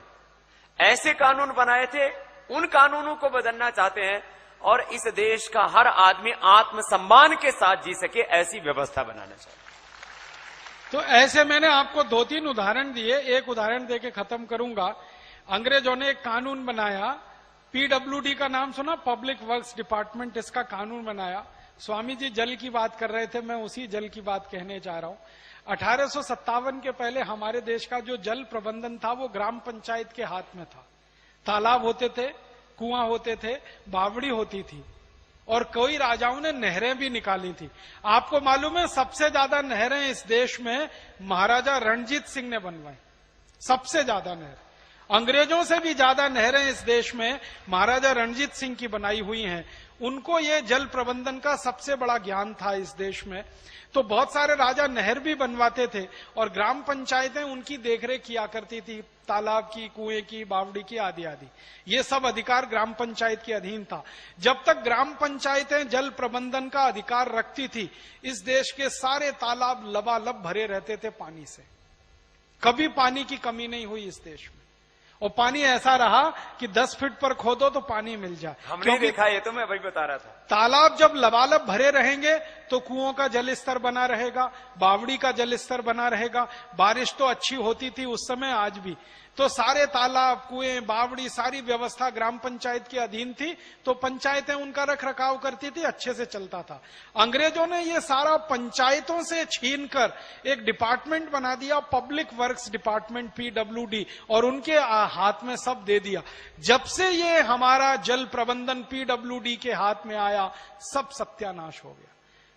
ऐसे कानून बनाए थे। उन कानूनों को बदलना चाहते हैं और इस देश का हर आदमी आत्मसम्मान के साथ जी सके, ऐसी व्यवस्था बनाना चाहते हैं। तो ऐसे मैंने आपको 2-3 उदाहरण दिए, एक उदाहरण देके खत्म करूंगा। अंग्रेजों ने एक कानून बनाया, पीडब्ल्यूडी का नाम सुना, पब्लिक वर्क्स डिपार्टमेंट, इसका कानून बनाया। स्वामी जी जल की बात कर रहे थे, मैं उसी जल की बात कहने जा रहा हूं। 1857 के पहले हमारे देश का जो जल प्रबंधन था वो ग्राम पंचायत के हाथ में था। तालाब होते थे, कुआं होते थे, बावड़ी होती थी और कई राजाओं ने नहरें भी निकाली थी। आपको मालूम है सबसे ज्यादा नहरें इस देश में महाराजा रणजीत सिंह ने बनवाई, सबसे ज्यादा नहर। अंग्रेजों से भी ज्यादा नहरें इस देश में महाराजा रणजीत सिंह की बनाई हुई हैं। उनको ये जल प्रबंधन का सबसे बड़ा ज्ञान था इस देश में। तो बहुत सारे राजा नहर भी बनवाते थे और ग्राम पंचायतें उनकी देखरेख किया करती थी, तालाब की, कुएं की, बावड़ी की, आदि आदि। ये सब अधिकार ग्राम पंचायत के अधीन था। जब तक ग्राम पंचायतें जल प्रबंधन का अधिकार रखती थी, इस देश के सारे तालाब लबालब भरे रहते थे पानी से। कभी पानी की कमी नहीं हुई इस देश में। और पानी ऐसा रहा कि 10 फीट पर खोदो तो पानी मिल जाए। हमने देखा, ये तो मैं वही बता रहा था। तालाब जब लबालब भरे रहेंगे तो कुओं का जल स्तर बना रहेगा, बावड़ी का जल स्तर बना रहेगा। बारिश तो अच्छी होती थी उस समय, आज भी। तो सारे तालाब, कुएं, बावड़ी, सारी व्यवस्था ग्राम पंचायत के अधीन थी, तो पंचायतें उनका रख रखाव करती थी, अच्छे से चलता था। अंग्रेजों ने ये सारा पंचायतों से छीनकर एक डिपार्टमेंट बना दिया, पब्लिक वर्क्स डिपार्टमेंट, पीडब्ल्यूडी, और उनके हाथ में सब दे दिया। जब से ये हमारा जल प्रबंधन पीडब्ल्यूडी के हाथ में आया, सब सत्यानाश हो गया।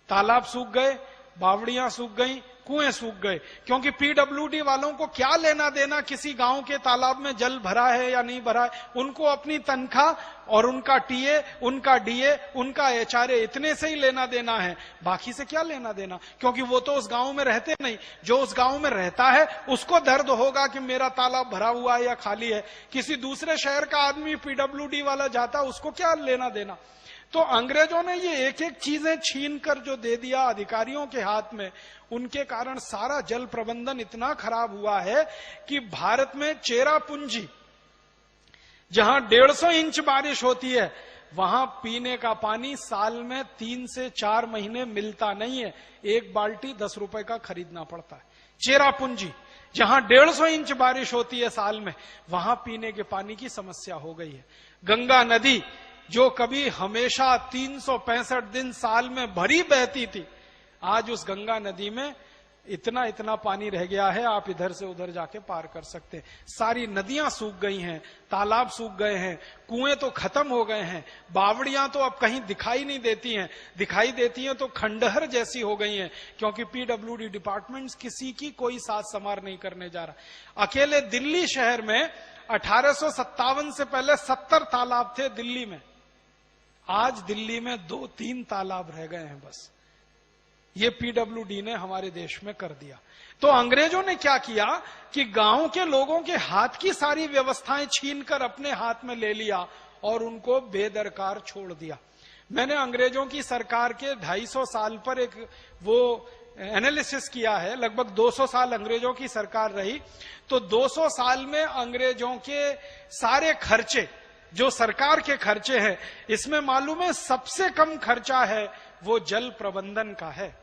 तालाब सूख गए, बावड़ियां सूख गई, कुएं सूख गए, क्योंकि पीडब्ल्यूडी वालों को क्या लेना देना किसी गांव के तालाब में जल भरा है या नहीं भरा है। उनको अपनी तनख्वाह और उनका टीए, उनका डीए, उनका एचआरए, इतने से ही लेना देना है, बाकी से क्या लेना देना, क्योंकि वो तो उस गांव में रहते नहीं। जो उस गांव में रहता है उसको दर्द होगा कि मेरा तालाब भरा हुआ है या खाली है। किसी दूसरे शहर का आदमी पीडब्ल्यूडी वाला जाता, उसको क्या लेना देना। तो अंग्रेजों ने ये एक एक चीजें छीन कर जो दे दिया अधिकारियों के हाथ में, उनके कारण सारा जल प्रबंधन इतना खराब हुआ है कि भारत में चेरापूंजी, जहां 150 इंच बारिश होती है, वहां पीने का पानी साल में 3 से 4 महीने मिलता नहीं है। 1 बाल्टी 10 रुपए का खरीदना पड़ता है। चेरापूंजी, जहां 150 इंच बारिश होती है साल में, वहां पीने के पानी की समस्या हो गई है। गंगा नदी, जो कभी हमेशा 365 दिन साल में भरी बहती थी, आज उस गंगा नदी में इतना इतना पानी रह गया है, आप इधर से उधर जाके पार कर सकते हैं। सारी नदियां सूख गई हैं, तालाब सूख गए हैं, कुएं तो खत्म हो गए हैं, बावड़ियां तो अब कहीं दिखाई नहीं देती हैं, दिखाई देती हैं तो खंडहर जैसी हो गई हैं, क्योंकि पीडब्ल्यूडी डिपार्टमेंट किसी की कोई साथ समार नहीं करने जा रहा। अकेले दिल्ली शहर में 1857 से पहले 70 तालाब थे दिल्ली में, आज दिल्ली में 2-3 तालाब रह गए हैं बस। ये पीडब्ल्यूडी ने हमारे देश में कर दिया। तो अंग्रेजों ने क्या किया कि गांव के लोगों के हाथ की सारी व्यवस्थाएं छीनकर अपने हाथ में ले लिया और उनको बेदरकार छोड़ दिया। मैंने अंग्रेजों की सरकार के 250 साल पर एक वो एनालिसिस किया है। लगभग 200 साल अंग्रेजों की सरकार रही, तो 200 साल में अंग्रेजों के सारे खर्चे, जो सरकार के खर्चे हैं, इसमें मालूम है सबसे कम खर्चा है वो जल प्रबंधन का है।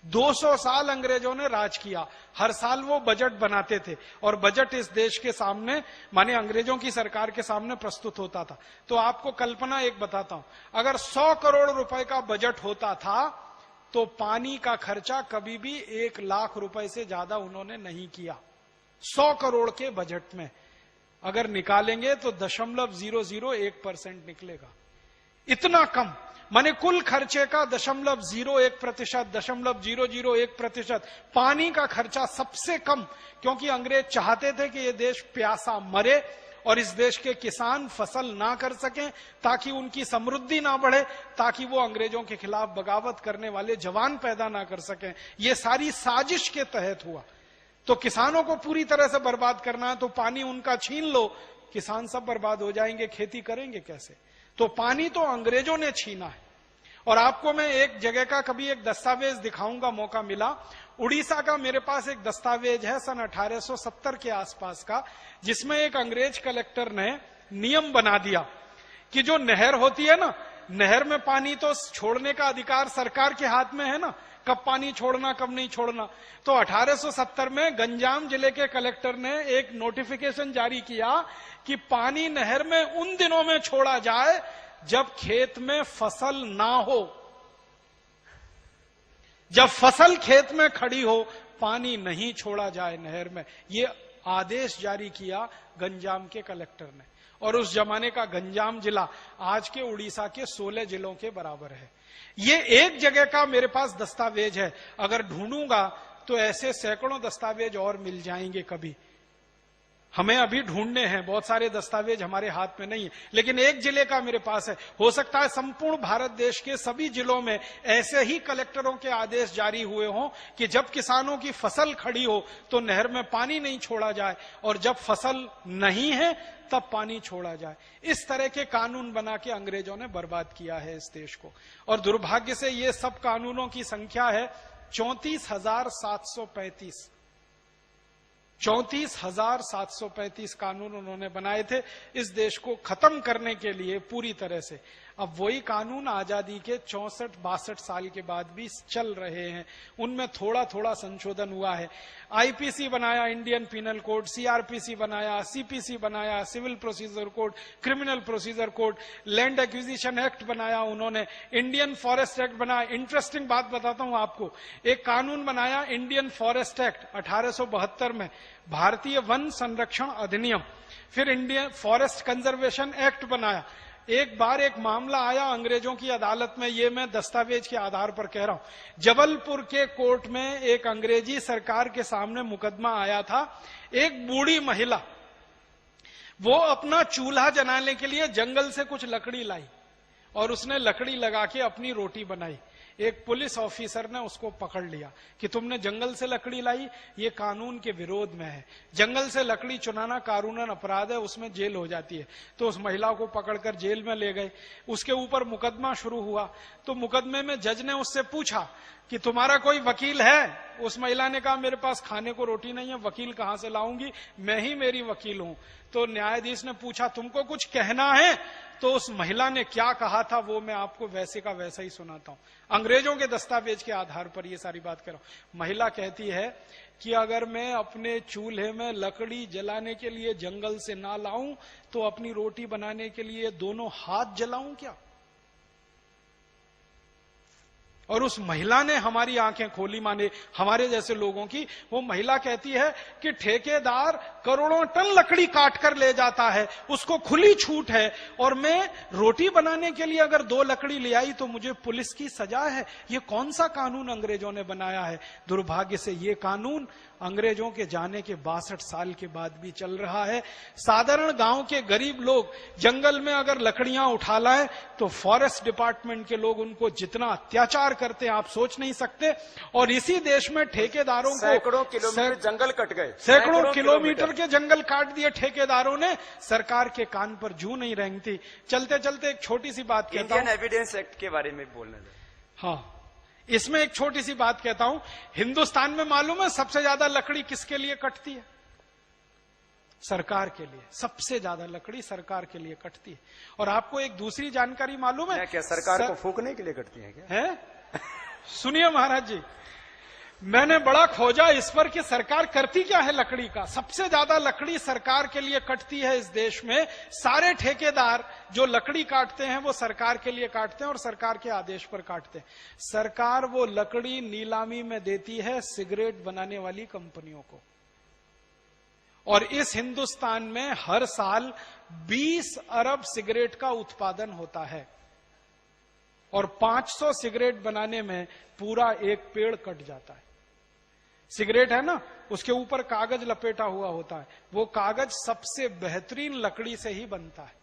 200 साल अंग्रेजों ने राज किया, हर साल वो बजट बनाते थे और बजट इस देश के सामने, माने अंग्रेजों की सरकार के सामने प्रस्तुत होता था। तो आपको कल्पना एक बताता हूं, अगर 100 करोड़ रुपए का बजट होता था तो पानी का खर्चा कभी भी 1 लाख रुपए से ज्यादा उन्होंने नहीं किया। 100 करोड़ के बजट में अगर निकालेंगे तो 0.001% निकलेगा, इतना कम। माने कुल खर्चे का 0.01%, 0.001% पानी का खर्चा सबसे कम, क्योंकि अंग्रेज चाहते थे कि ये देश प्यासा मरे और इस देश के किसान फसल ना कर सकें, ताकि उनकी समृद्धि ना बढ़े, ताकि वो अंग्रेजों के खिलाफ बगावत करने वाले जवान पैदा ना कर सकें। ये सारी साजिश के तहत हुआ। तो किसानों को पूरी तरह से बर्बाद करना है, तो पानी उनका छीन लो, किसान सब बर्बाद हो जाएंगे, खेती करेंगे कैसे? तो पानी तो अंग्रेजों ने छीना है। और आपको मैं एक जगह का कभी एक दस्तावेज दिखाऊंगा, मौका मिला। उड़ीसा का मेरे पास एक दस्तावेज है सन 1870 के आसपास का, जिसमें एक अंग्रेज कलेक्टर ने नियम बना दिया कि जो नहर होती है ना, नहर में पानी तो छोड़ने का अधिकार सरकार के हाथ में है ना, कब पानी छोड़ना कब नहीं छोड़ना। तो 1870 में गंजाम जिले के कलेक्टर ने एक नोटिफिकेशन जारी किया कि पानी नहर में उन दिनों में छोड़ा जाए जब खेत में फसल ना हो। जब फसल खेत में खड़ी हो, पानी नहीं छोड़ा जाए नहर में। ये आदेश जारी किया गंजाम के कलेक्टर ने। और उस जमाने का गंजाम जिला आज के उड़ीसा के 16 जिलों के बराबर है। ये एक जगह का मेरे पास दस्तावेज है, अगर ढूंढूंगा तो ऐसे सैकड़ों दस्तावेज और मिल जाएंगे कभी। हमें अभी ढूंढने हैं, बहुत सारे दस्तावेज हमारे हाथ में नहीं है, लेकिन एक जिले का मेरे पास है। हो सकता है संपूर्ण भारत देश के सभी जिलों में ऐसे ही कलेक्टरों के आदेश जारी हुए हों कि जब किसानों की फसल खड़ी हो तो नहर में पानी नहीं छोड़ा जाए, और जब फसल नहीं है तब पानी छोड़ा जाए। इस तरह के कानून बना के अंग्रेजों ने बर्बाद किया है इस देश को। और दुर्भाग्य से ये सब कानूनों की संख्या है 34,735। 34,735 कानून उन्होंने बनाए थे इस देश को खत्म करने के लिए पूरी तरह से। अब वही कानून आजादी के 64-62 साल के बाद भी चल रहे हैं। उनमें थोड़ा थोड़ा संशोधन हुआ है। आईपीसी बनाया, इंडियन पिनल कोड, सीआरपीसी बनाया, सीपीसी बनाया, civil procedure code, criminal procedure code, land acquisition act बनाया उन्होंने, इंडियन फॉरेस्ट एक्ट बनाया। इंटरेस्टिंग बात बताता हूं आपको, एक कानून बनाया इंडियन फॉरेस्ट एक्ट 1872 में, भारतीय वन संरक्षण अधिनियम। फिर इंडियन फॉरेस्ट कंजर्वेशन एक्ट बनाया। एक बार एक मामला आया अंग्रेजों की अदालत में, ये मैं दस्तावेज के आधार पर कह रहा हूं। जबलपुर के कोर्ट में एक अंग्रेजी सरकार के सामने मुकदमा आया था। एक बूढ़ी महिला, वो अपना चूल्हा जलाने के लिए जंगल से कुछ लकड़ी लाई और उसने लकड़ी लगा के अपनी रोटी बनाई। एक पुलिस ऑफिसर ने उसको पकड़ लिया कि तुमने जंगल से लकड़ी लाई, ये कानून के विरोध में है। जंगल से लकड़ी चुराना कानूनन अपराध है, उसमें जेल हो जाती है। तो उस महिला को पकड़कर जेल में ले गए। उसके ऊपर मुकदमा शुरू हुआ। तो मुकदमे में जज ने उससे पूछा कि तुम्हारा कोई वकील है? उस महिला ने कहा मेरे पास खाने को रोटी नहीं है, वकील कहां से लाऊंगी, मैं ही मेरी वकील हूं। तो न्यायाधीश ने पूछा तुमको कुछ कहना है? तो उस महिला ने क्या कहा था वो मैं आपको वैसे का वैसा ही सुनाता हूं। अंग्रेजों के दस्तावेज के आधार पर ये सारी बात कर रहा हूं। महिला कहती है कि अगर मैं अपने चूल्हे में लकड़ी जलाने के लिए जंगल से ना लाऊं तो अपनी रोटी बनाने के लिए दोनों हाथ जलाऊं क्या? और उस महिला ने हमारी आंखें खोली, माने हमारे जैसे लोगों की। वो महिला कहती है कि ठेकेदार करोड़ों टन लकड़ी काट कर ले जाता है, उसको खुली छूट है, और मैं रोटी बनाने के लिए अगर 2 लकड़ी ले आई तो मुझे पुलिस की सजा है। ये कौन सा कानून अंग्रेजों ने बनाया है? दुर्भाग्य से ये कानून अंग्रेजों के जाने के 62 साल के बाद भी चल रहा है। साधारण गांव के गरीब लोग जंगल में अगर लकड़ियां उठा लाए तो फॉरेस्ट डिपार्टमेंट के लोग उनको जितना अत्याचार करते हैं आप सोच नहीं सकते। और इसी देश में ठेकेदारों को सैकड़ों किलोमीटर जंगल कट गए, सैकड़ों किलोमीटर के जंगल काट दिए ठेकेदारों ने। सरकार के कान पर जू नहीं रेंगती। चलते चलते एक छोटी सी बात कहता हूं, इंडियन एविडेंस एक्ट के बारे में बोलना है। हाँ, इसमें एक छोटी सी बात कहता हूं। हिंदुस्तान में मालूम है सबसे ज्यादा लकड़ी किसके लिए कटती है? सरकार के लिए। सबसे ज्यादा लकड़ी सरकार के लिए कटती है। और आपको एक दूसरी जानकारी मालूम है? क्या सरकार को फूकने के लिए कटती है क्या? है? सुनिए महाराज जी, मैंने बड़ा खोजा इस पर कि सरकार करती क्या है लकड़ी का। सबसे ज्यादा लकड़ी सरकार के लिए कटती है इस देश में। सारे ठेकेदार जो लकड़ी काटते हैं वो सरकार के लिए काटते हैं और सरकार के आदेश पर काटते हैं। सरकार वो लकड़ी नीलामी में देती है सिगरेट बनाने वाली कंपनियों को। और इस हिंदुस्तान में हर साल 20 अरब सिगरेट का उत्पादन होता है और 500 सिगरेट बनाने में पूरा एक पेड़ कट जाता है। सिगरेट है ना, उसके ऊपर कागज लपेटा हुआ होता है। वो कागज सबसे बेहतरीन लकड़ी से ही बनता है,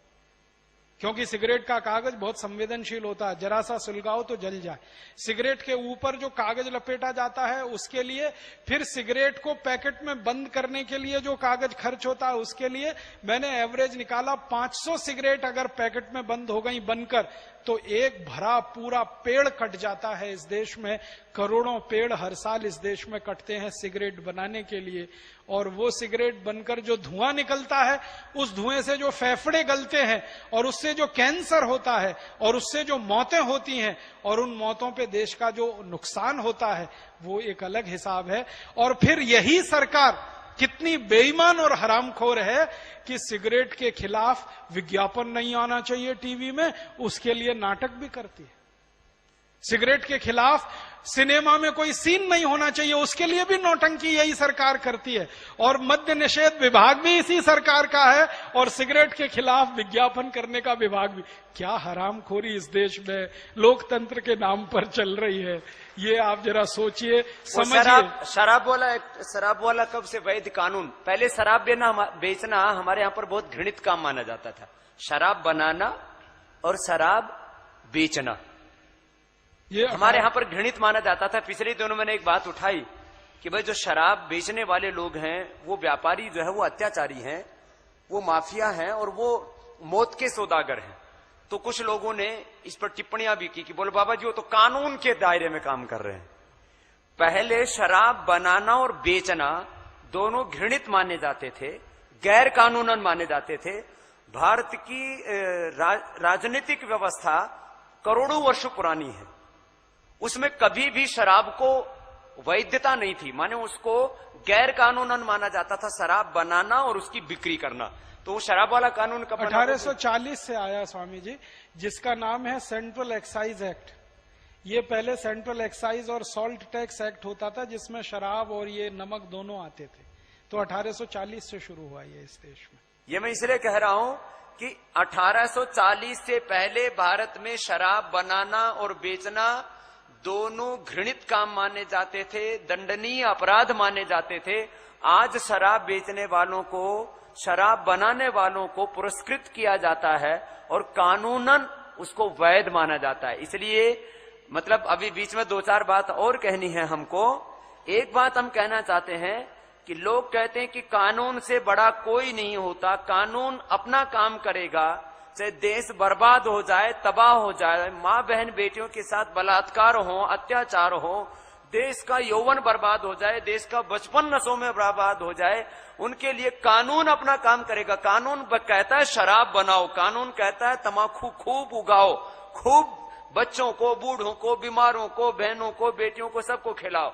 क्योंकि सिगरेट का कागज बहुत संवेदनशील होता है, जरा सा सुलगाओ तो जल जाए। सिगरेट के ऊपर जो कागज लपेटा जाता है उसके लिए, फिर सिगरेट को पैकेट में बंद करने के लिए जो कागज खर्च होता है उसके लिए, मैंने एवरेज निकाला 500 सिगरेट अगर पैकेट में बंद हो गई बनकर, तो एक भरा पूरा पेड़ कट जाता है इस देश में। करोड़ों पेड़ हर साल इस देश में कटते हैं सिगरेट बनाने के लिए, और वो सिगरेट बनकर जो धुआं निकलता है, उस धुएं से जो फेफड़े गलते हैं और उससे जो कैंसर होता है और उससे जो मौतें होती हैं और उन मौतों पे देश का जो नुकसान होता है, वो एक अलग हिसाब है। और फिर यही सरकार कितनी बेईमान और हरामखोर है कि सिगरेट के खिलाफ विज्ञापन नहीं आना चाहिए टीवी में, उसके लिए नाटक भी करती है। सिगरेट के खिलाफ सिनेमा में कोई सीन नहीं होना चाहिए, उसके लिए भी नौटंकी यही सरकार करती है। और मद्य निषेध विभाग भी इसी सरकार का है और सिगरेट के खिलाफ विज्ञापन करने का विभाग भी। क्या हरामखोरी इस देश में लोकतंत्र के नाम पर चल रही है, ये आप जरा सोचिए, समझिए। शराब वाला कब से वैध कानून? पहले शराब बेचना हमारे यहाँ पर बहुत घृणित काम माना जाता था। शराब बनाना और शराब बेचना ये हमारे यहाँ पर घृणित माना जाता था। पिछले दिनों मैंने एक बात उठाई कि भाई जो शराब बेचने वाले लोग हैं, वो व्यापारी जो है वो अत्याचारी हैं, वो माफिया हैं और वो मौत के सौदागर हैं। तो कुछ लोगों ने इस पर टिप्पणियां भी की कि बोले बाबा जी वो तो कानून के दायरे में काम कर रहे हैं। पहले शराब बनाना और बेचना दोनों घृणित माने जाते थे, गैर कानूनन माने जाते थे। भारत की राजनीतिक व्यवस्था करोड़ों वर्षों पुरानी है, उसमें कभी भी शराब को वैधता नहीं थी, माने उसको गैर कानूनन माना जाता था शराब बनाना और उसकी बिक्री करना। तो वो शराब वाला कानून कब 1840 से आया स्वामी जी, जिसका नाम है सेंट्रल एक्साइज एक्ट। ये पहले सेंट्रल एक्साइज और सॉल्ट टैक्स एक्ट होता था, जिसमें शराब और ये नमक दोनों आते थे। तो 1840 से शुरू हुआ ये इस देश में। ये मैं इसलिए कह रहा हूं कि 1840 से पहले भारत में शराब बनाना और बेचना दोनों घृणित काम माने जाते थे, दंडनीय अपराध माने जाते थे। आज शराब बेचने वालों को, शराब बनाने वालों को पुरस्कृत किया जाता है और कानूनन उसको वैध माना जाता है। इसलिए मतलब अभी बीच में दो चार बात और कहनी है हमको। एक बात हम कहना चाहते हैं कि लोग कहते हैं कि कानून से बड़ा कोई नहीं होता, कानून अपना काम करेगा, चाहे देश बर्बाद हो जाए, तबाह हो जाए, माँ बहन बेटियों के साथ बलात्कार हो, अत्याचार हो, देश का यौवन बर्बाद हो जाए, देश का बचपन नशों में बर्बाद हो जाए, उनके लिए कानून अपना काम करेगा। कानून कहता है शराब बनाओ, कानून कहता है तंबाकू खूब उगाओ, खूब बच्चों को, बूढ़ों को, बीमारों को, बहनों को, बेटियों को, सबको खिलाओ।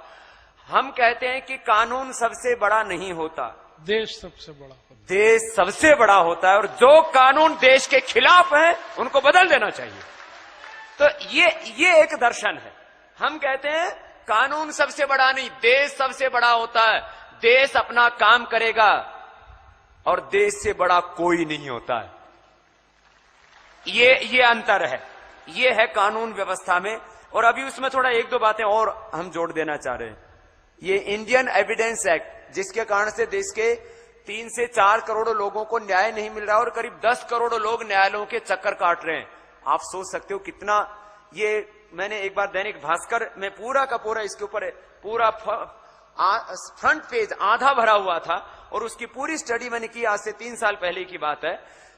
हम कहते हैं कि कानून सबसे बड़ा नहीं होता, देश सबसे बड़ा होता है। देश सबसे बड़ा होता है और जो कानून देश के खिलाफ है उनको बदल देना चाहिए। तो ये एक दर्शन है। हम कहते हैं कानून सबसे बड़ा नहीं, देश सबसे बड़ा होता है। देश अपना काम करेगा और देश से बड़ा कोई नहीं होता है। ये अंतर है, ये है कानून व्यवस्था में। और अभी उसमें थोड़ा एक दो बातें और हम जोड़ देना चाह रहे हैं। ये इंडियन एविडेंस एक्ट, जिसके कारण से देश के 3 से 4 करोड़ लोगों को न्याय नहीं मिल रहा और करीब 10 करोड़ लोग न्यायालयों के चक्कर काट रहे हैं। आप सोच सकते हो कितना। ये मैंने एक बार दैनिक भास्कर में पूरा का पूरा इसके ऊपर पूरा फ्रंट पेज आधा भरा हुआ था और उसकी पूरी स्टडी मैंने की, आज से 3 साल पहले की बात है।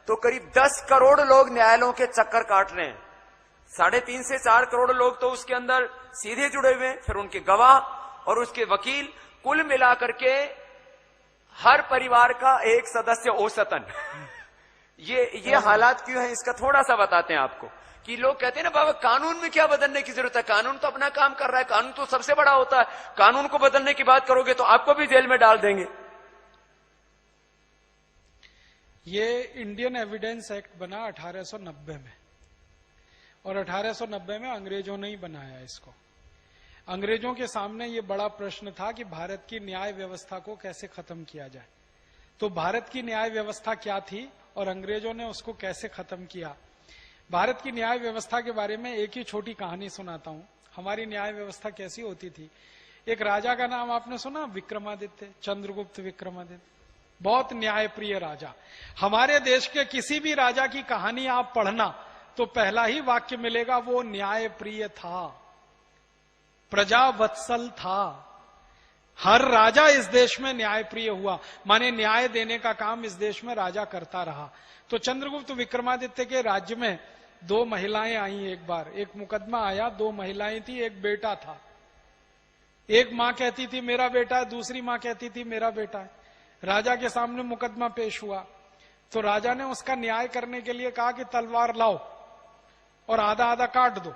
तो करीब 10 करोड़ लोग न्यायालयों के चक्कर काट रहे हैं। 3.5 से 4 करोड़ लोग तो उसके अंदर सीधे जुड़े हुए हैं, फिर उनके गवाह और उसके वकील, कुल मिलाकर के हर परिवार का एक सदस्य औसतन। ये हालात क्यों है, इसका थोड़ा सा बताते हैं आपको। कि लोग कहते हैं ना बाबा कानून में क्या बदलने की जरूरत है, कानून तो अपना काम कर रहा है, कानून तो सबसे बड़ा होता है, कानून को बदलने की बात करोगे तो आपको भी जेल में डाल देंगे। ये इंडियन एविडेंस एक्ट बना 1890 में और 1890 में अंग्रेजों ने ही बनाया इसको। अंग्रेजों के सामने ये बड़ा प्रश्न था कि भारत की न्याय व्यवस्था को कैसे खत्म किया जाए। तो भारत की न्याय व्यवस्था क्या थी और अंग्रेजों ने उसको कैसे खत्म किया। भारत की न्याय व्यवस्था के बारे में एक ही छोटी कहानी सुनाता हूं। हमारी न्याय व्यवस्था कैसी होती थी एक राजा का नाम आपने सुना, विक्रमादित्य, चंद्रगुप्त विक्रमादित्य, बहुत न्यायप्रिय राजा। हमारे देश के किसी भी राजा की कहानी आप पढ़ना तो पहला ही वाक्य मिलेगा, वो न्यायप्रिय था, प्रजावत्सल था। हर राजा इस देश में न्यायप्रिय हुआ, माने न्याय देने का काम इस देश में राजा करता रहा। तो चंद्रगुप्त विक्रमादित्य के राज्य में 2 महिलाएं आई। एक बार एक मुकदमा आया, 2 महिलाएं थी, एक बेटा था। एक मां कहती थी मेरा बेटा है, दूसरी मां कहती थी मेरा बेटा है। राजा के सामने मुकदमा पेश हुआ तो राजा ने उसका न्याय करने के लिए कहा कि तलवार लाओ और आधा आधा काट दो,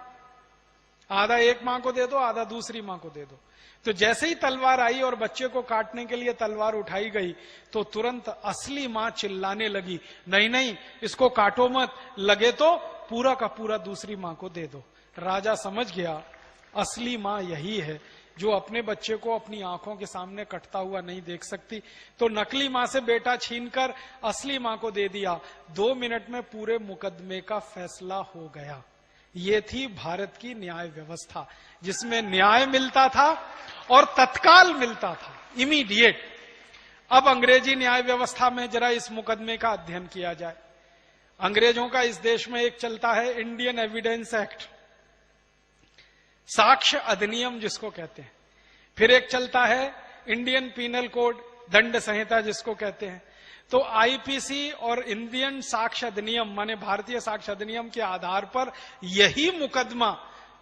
आधा एक मां को दे दो, आधा दूसरी मां को दे दो। तो जैसे ही तलवार आई और बच्चे को काटने के लिए तलवार उठाई गई तो तुरंत असली मां चिल्लाने लगी, नहीं नहीं इसको काटो मत, लगे तो पूरा का पूरा दूसरी मां को दे दो। राजा समझ गया असली मां यही है जो अपने बच्चे को अपनी आंखों के सामने कटता हुआ नहीं देख सकती। तो नकली मां से बेटा छीनकर असली मां को दे दिया। 2 मिनट में पूरे मुकदमे का फैसला हो गया। ये थी भारत की न्याय व्यवस्था, जिसमें न्याय मिलता था और तत्काल मिलता था, इमीडिएट। अब अंग्रेजी न्याय व्यवस्था में जरा इस मुकदमे का अध्ययन किया जाए। अंग्रेजों का इस देश में एक चलता है इंडियन एविडेंस एक्ट, साक्ष्य अधिनियम जिसको कहते हैं। फिर एक चलता है इंडियन पीनल कोड, दंड संहिता जिसको कहते हैं। तो आईपीसी और इंडियन साक्ष्य अधिनियम माने भारतीय साक्ष्य अधिनियम के आधार पर यही मुकदमा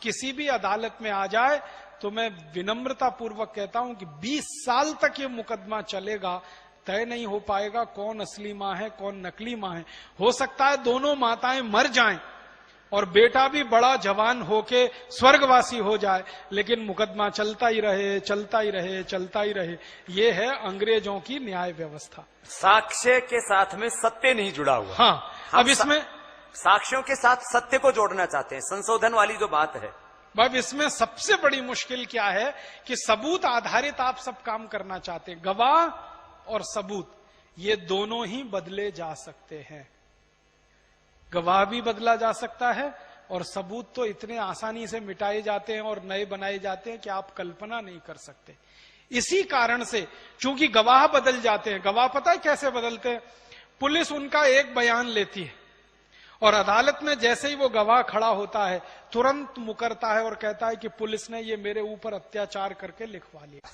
किसी भी अदालत में आ जाए तो मैं विनम्रता पूर्वक कहता हूं कि 20 साल तक ये मुकदमा चलेगा, तय नहीं हो पाएगा कौन असली मां है कौन नकली मां है। हो सकता है दोनों माताएं मर जाएं और बेटा भी बड़ा जवान होके स्वर्गवासी हो जाए, लेकिन मुकदमा चलता ही रहे, चलता ही रहे, चलता ही रहे। ये है अंग्रेजों की न्याय व्यवस्था। साक्ष्य के साथ में सत्य नहीं जुड़ा हुआ। हाँ, अब इसमें साक्ष्यों के साथ सत्य को जोड़ना चाहते हैं, संशोधन वाली जो बात है। अब इसमें सबसे बड़ी मुश्किल क्या है कि सबूत आधारित आप सब काम करना चाहते हैं। गवाह और सबूत ये दोनों ही बदले जा सकते हैं। गवाह भी बदला जा सकता है और सबूत तो इतने आसानी से मिटाए जाते हैं और नए बनाए जाते हैं कि आप कल्पना नहीं कर सकते। इसी कारण से चूंकि गवाह बदल जाते हैं, गवाह पता है कैसे बदलते हैं? पुलिस उनका एक बयान लेती है और अदालत में जैसे ही वो गवाह खड़ा होता है तुरंत मुकरता है और कहता है कि पुलिस ने ये मेरे ऊपर अत्याचार करके लिखवा लिया।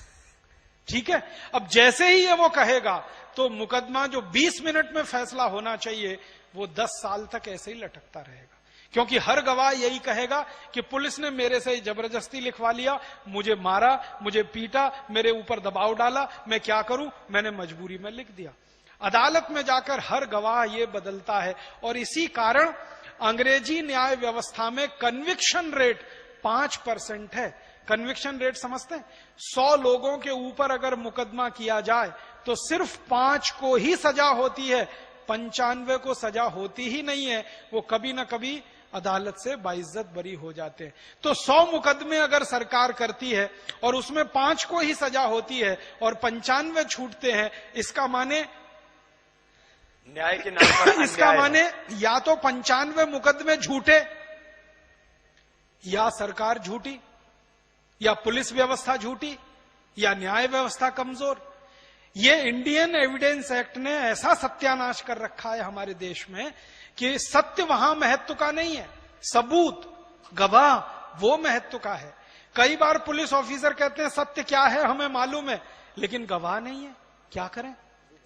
ठीक है, अब जैसे ही ये वो कहेगा तो मुकदमा जो 20 मिनट में फैसला होना चाहिए वो 10 साल तक ऐसे ही लटकता रहेगा, क्योंकि हर गवाह यही कहेगा कि पुलिस ने मेरे से जबरदस्ती लिखवा लिया, मुझे मारा, मुझे पीटा, मेरे ऊपर दबाव डाला, मैं क्या करूं, मैंने मजबूरी में लिख दिया। अदालत में जाकर हर गवाह ये बदलता है और इसी कारण अंग्रेजी न्याय व्यवस्था में कन्विक्शन रेट 5% है। कन्विक्शन रेट समझते हैं? 100 लोगों के ऊपर अगर मुकदमा किया जाए तो सिर्फ 5 को ही सजा होती है, 95 को सजा होती ही नहीं है। वो कभी ना कभी अदालत से बाइज्जत बरी हो जाते हैं। तो 100 मुकदमे अगर सरकार करती है और उसमें 5 को ही सजा होती है और 95 छूटते हैं, इसका माने न्याय के नाम पर इसका माने या तो 95 मुकदमे झूठे, या सरकार झूठी, या पुलिस व्यवस्था झूठी, या न्याय व्यवस्था कमजोर। ये इंडियन एविडेंस एक्ट ने ऐसा सत्यानाश कर रखा है हमारे देश में कि सत्य वहां महत्व का नहीं है, सबूत, गवाह वो महत्व का है। कई बार पुलिस ऑफिसर कहते हैं सत्य क्या है हमें मालूम है, लेकिन गवाह नहीं है, क्या करें?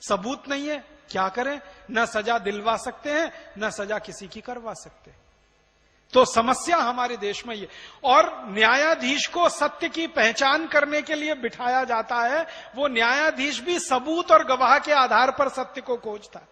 सबूत नहीं है, क्या करें? न सजा दिलवा सकते हैं, न सजा किसी की करवा सकते। तो समस्या हमारे देश में ये। और न्यायाधीश को सत्य की पहचान करने के लिए बिठाया जाता है, वो न्यायाधीश भी सबूत और गवाह के आधार पर सत्य को खोजता है।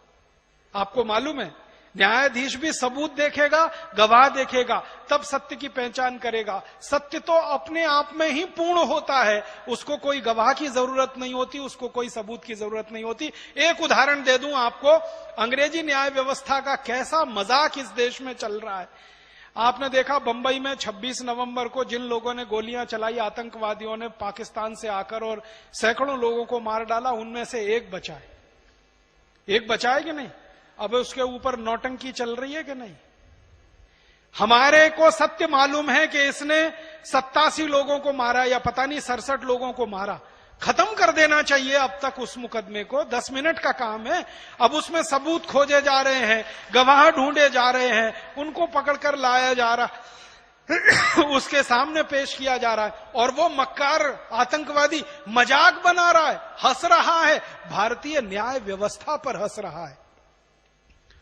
आपको मालूम है, न्यायाधीश भी सबूत देखेगा, गवाह देखेगा, तब सत्य की पहचान करेगा। सत्य तो अपने आप में ही पूर्ण होता है, उसको कोई गवाह की जरूरत नहीं होती, उसको कोई सबूत की जरूरत नहीं होती। एक उदाहरण दे दूं आपको, अंग्रेजी न्याय व्यवस्था का कैसा मजाक इस देश में चल रहा है। आपने देखा बंबई में 26 नवंबर को जिन लोगों ने गोलियां चलाई, आतंकवादियों ने पाकिस्तान से आकर और सैकड़ों लोगों को मार डाला, उनमें से एक बचा है। एक बचा है कि नहीं? अब उसके ऊपर नौटंकी चल रही है कि नहीं? हमारे को सत्य मालूम है कि इसने 87 लोगों को मारा या पता नहीं 67 लोगों को मारा। खत्म कर देना चाहिए अब तक उस मुकदमे को। 10 मिनट का काम है। अब उसमें सबूत खोजे जा रहे हैं, गवाह ढूंढे जा रहे हैं, उनको पकड़कर लाया जा रहा उसके सामने पेश किया जा रहा है और वो मक्कार आतंकवादी मजाक बना रहा है, हंस रहा है, भारतीय न्याय व्यवस्था पर हंस रहा है।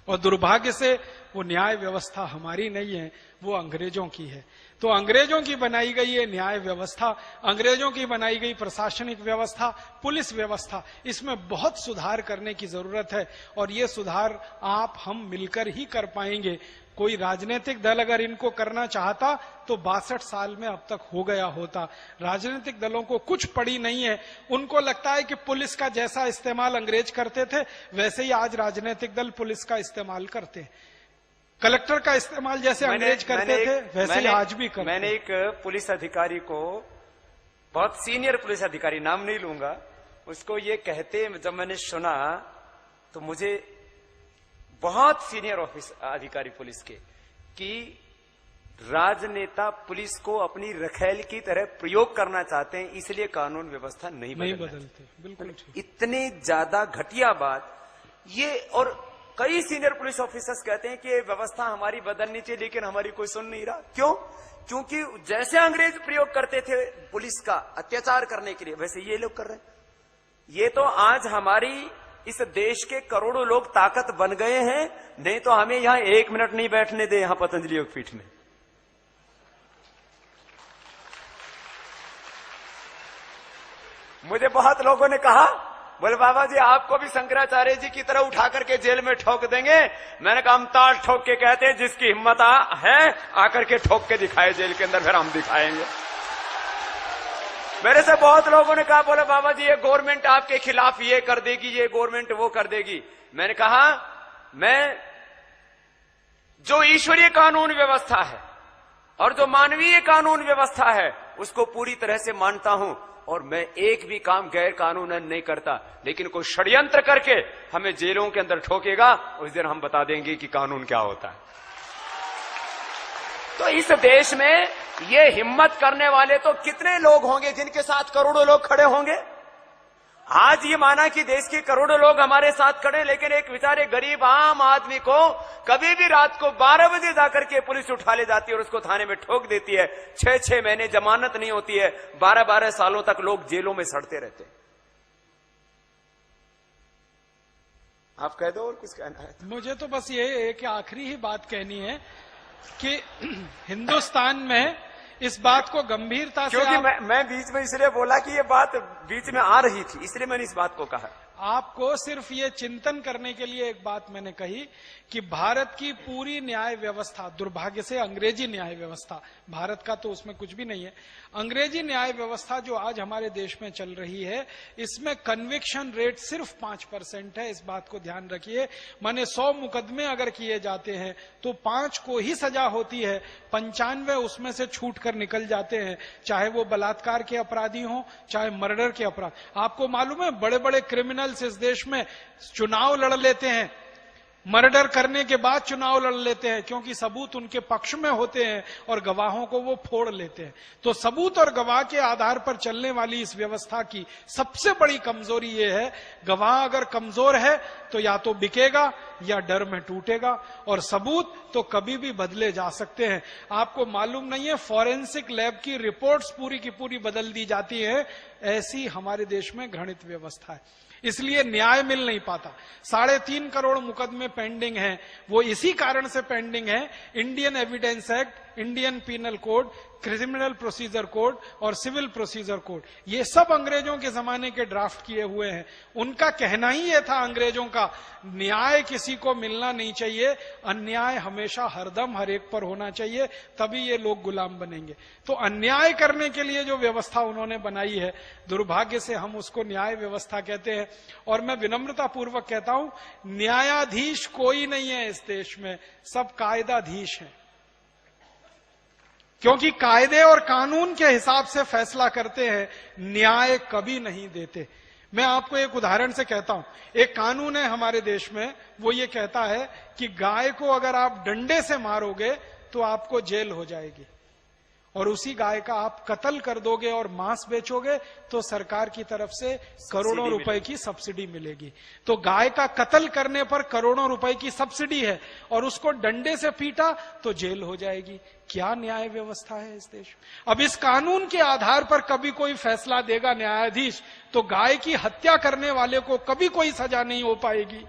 और दुर्भाग्य से वो न्याय व्यवस्था हमारी नहीं है, वो अंग्रेजों की है। तो अंग्रेजों की बनाई गई ये न्याय व्यवस्था, अंग्रेजों की बनाई गई प्रशासनिक व्यवस्था, पुलिस व्यवस्था, इसमें बहुत सुधार करने की जरूरत है और ये सुधार आप हम मिलकर ही कर पाएंगे। कोई राजनीतिक दल अगर इनको करना चाहता तो 62 साल में अब तक हो गया होता। राजनीतिक दलों को कुछ पड़ी नहीं है। उनको लगता है कि पुलिस का जैसा इस्तेमाल अंग्रेज करते थे वैसे ही आज राजनीतिक दल पुलिस का इस्तेमाल करते हैं। कलेक्टर का इस्तेमाल जैसे अंग्रेज करते थे वैसे ही आज भी करते। मैंने एक पुलिस अधिकारी को, बहुत सीनियर पुलिस अधिकारी, नाम नहीं लूंगा, उसको ये कहते जब मैंने सुना तो मुझे, बहुत सीनियर अधिकारी पुलिस के, कि राजनेता पुलिस को अपनी रखैल की तरह प्रयोग करना चाहते हैं इसलिए कानून व्यवस्था नहीं बदलते। बिल्कुल इतनी ज्यादा घटिया बात ये। और कई सीनियर पुलिस ऑफिसर्स कहते हैं कि ये व्यवस्था हमारी बदलनी चाहिए लेकिन हमारी कोई सुन नहीं रहा। क्यों? क्योंकि जैसे अंग्रेज प्रयोग करते थे पुलिस का अत्याचार करने के लिए वैसे ये लोग कर रहे हैं। ये तो आज हमारी इस देश के करोड़ों लोग ताकत बन गए हैं, नहीं तो हमें यहां 1 मिनट नहीं बैठने दे यहां पतंजलि योगपीठ में। मुझे बहुत लोगों ने कहा, बोले बाबा जी आपको भी शंकराचार्य जी की तरह उठा करके जेल में ठोक देंगे। मैंने कहा हम ताल ठोक के कहते हैं, जिसकी हिम्मत है आकर के ठोक के दिखाए जेल के अंदर, फिर हम दिखाएंगे। मेरे से बहुत लोगों ने कहा, बोले बाबा जी ये गवर्नमेंट आपके खिलाफ ये कर देगी, ये गवर्नमेंट वो कर देगी। मैंने कहा मैं जो ईश्वरीय कानून व्यवस्था है और जो मानवीय कानून व्यवस्था है उसको पूरी तरह से मानता हूं और मैं एक भी काम गैर कानूनन नहीं करता। लेकिन कोई षड्यंत्र करके हमें जेलों के अंदर ठोकेगा, उस दिन हम बता देंगे कि कानून क्या होता है। तो इस देश में ये हिम्मत करने वाले तो कितने लोग होंगे जिनके साथ करोड़ों लोग खड़े होंगे। आज ये माना कि देश के करोड़ों लोग हमारे साथ खड़े, लेकिन एक बेचारे गरीब आम आदमी को कभी भी रात को 12 बजे जाकर के पुलिस उठा ले जाती है और उसको थाने में ठोक देती है। 6-6 महीने जमानत नहीं होती है, 12-12 सालों तक लोग जेलों में सड़ते रहते हैं। आप कह दो और कुछ कहना है? मुझे तो बस ये एक आखिरी ही बात कहनी है कि हिंदुस्तान में इस बात को गंभीरता से, क्योंकि मैं बीच में इसलिए बोला कि ये बात बीच में आ रही थी, इसलिए मैंने इस बात को कहा। आपको सिर्फ ये चिंतन करने के लिए एक बात मैंने कही कि भारत की पूरी न्याय व्यवस्था, दुर्भाग्य से अंग्रेजी न्याय व्यवस्था, भारत का तो उसमें कुछ भी नहीं है, अंग्रेजी न्याय व्यवस्था जो आज हमारे देश में चल रही है इसमें कन्विक्शन रेट सिर्फ 5% है। इस बात को ध्यान रखिए। माने 100 मुकदमे अगर किए जाते हैं तो 5 को ही सजा होती है, 95 उसमें से छूट कर निकल जाते हैं, चाहे वो बलात्कार के अपराधी हों चाहे मर्डर के अपराध। आपको मालूम है बड़े बड़े क्रिमिनल्स इस देश में चुनाव लड़ लेते हैं, मर्डर करने के बाद चुनाव लड़ लेते हैं क्योंकि सबूत उनके पक्ष में होते हैं और गवाहों को वो फोड़ लेते हैं। तो सबूत और गवाह के आधार पर चलने वाली इस व्यवस्था की सबसे बड़ी कमजोरी ये है, गवाह अगर कमजोर है तो या तो बिकेगा या डर में टूटेगा, और सबूत तो कभी भी बदले जा सकते हैं। आपको मालूम नहीं है फॉरेंसिक लैब की रिपोर्ट्स पूरी की पूरी बदल दी जाती है। ऐसी हमारे देश में घृणित व्यवस्था है, इसलिए न्याय मिल नहीं पाता। 3.5 करोड़ मुकदमे पेंडिंग हैं। वो इसी कारण से पेंडिंग है, Indian evidence act, Indian penal code, criminal procedure code और सिविल प्रोसीजर कोड, ये सब अंग्रेजों के जमाने के ड्राफ्ट किए हुए हैं। उनका कहना ही ये था अंग्रेजों का, न्याय किसी को मिलना नहीं चाहिए, अन्याय हमेशा हरदम हर एक पर होना चाहिए, तभी ये लोग गुलाम बनेंगे। तो अन्याय करने के लिए जो व्यवस्था उन्होंने बनाई है, दुर्भाग्य से हम उसको न्याय व्यवस्था कहते हैं। और मैं विनम्रता पूर्वक कहता हूं, न्यायाधीश कोई नहीं है इस देश में, सब कायदाधीश हैं, क्योंकि कायदे और कानून के हिसाब से फैसला करते हैं, न्याय कभी नहीं देते। मैं आपको एक उदाहरण से कहता हूं, एक कानून है हमारे देश में, वो ये कहता है कि गाय को अगर आप डंडे से मारोगे तो आपको जेल हो जाएगी, और उसी गाय का आप कत्ल कर दोगे और मांस बेचोगे तो सरकार की तरफ से करोड़ों रुपए की सब्सिडी मिलेगी। तो गाय का कत्ल करने पर करोड़ों रुपए की सब्सिडी है, और उसको डंडे से पीटा तो जेल हो जाएगी। क्या न्याय व्यवस्था है इस देश में? अब इस कानून के आधार पर कभी कोई फैसला देगा न्यायाधीश तो गाय की हत्या करने वाले को कभी कोई सजा नहीं हो पाएगी,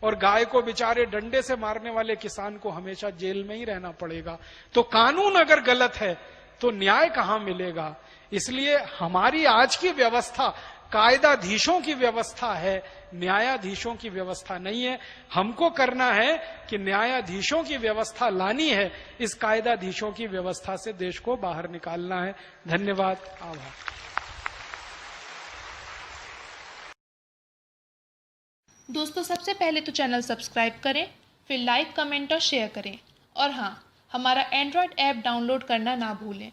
और गाय को बेचारे डंडे से मारने वाले किसान को हमेशा जेल में ही रहना पड़ेगा। तो कानून अगर गलत है तो न्याय कहां मिलेगा? इसलिए हमारी आज की व्यवस्था कायदाधीशों की व्यवस्था है, न्यायाधीशों की व्यवस्था नहीं है। हमको करना है कि न्यायाधीशों की व्यवस्था लानी है, इस कायदाधीशों की व्यवस्था से देश को बाहर निकालना है। धन्यवाद, आभार। दोस्तों, सबसे पहले तो चैनल सब्सक्राइब करें, फिर लाइक, कमेंट और शेयर करें, और हाँ, हमारा एंड्रॉयड ऐप डाउनलोड करना ना भूलें।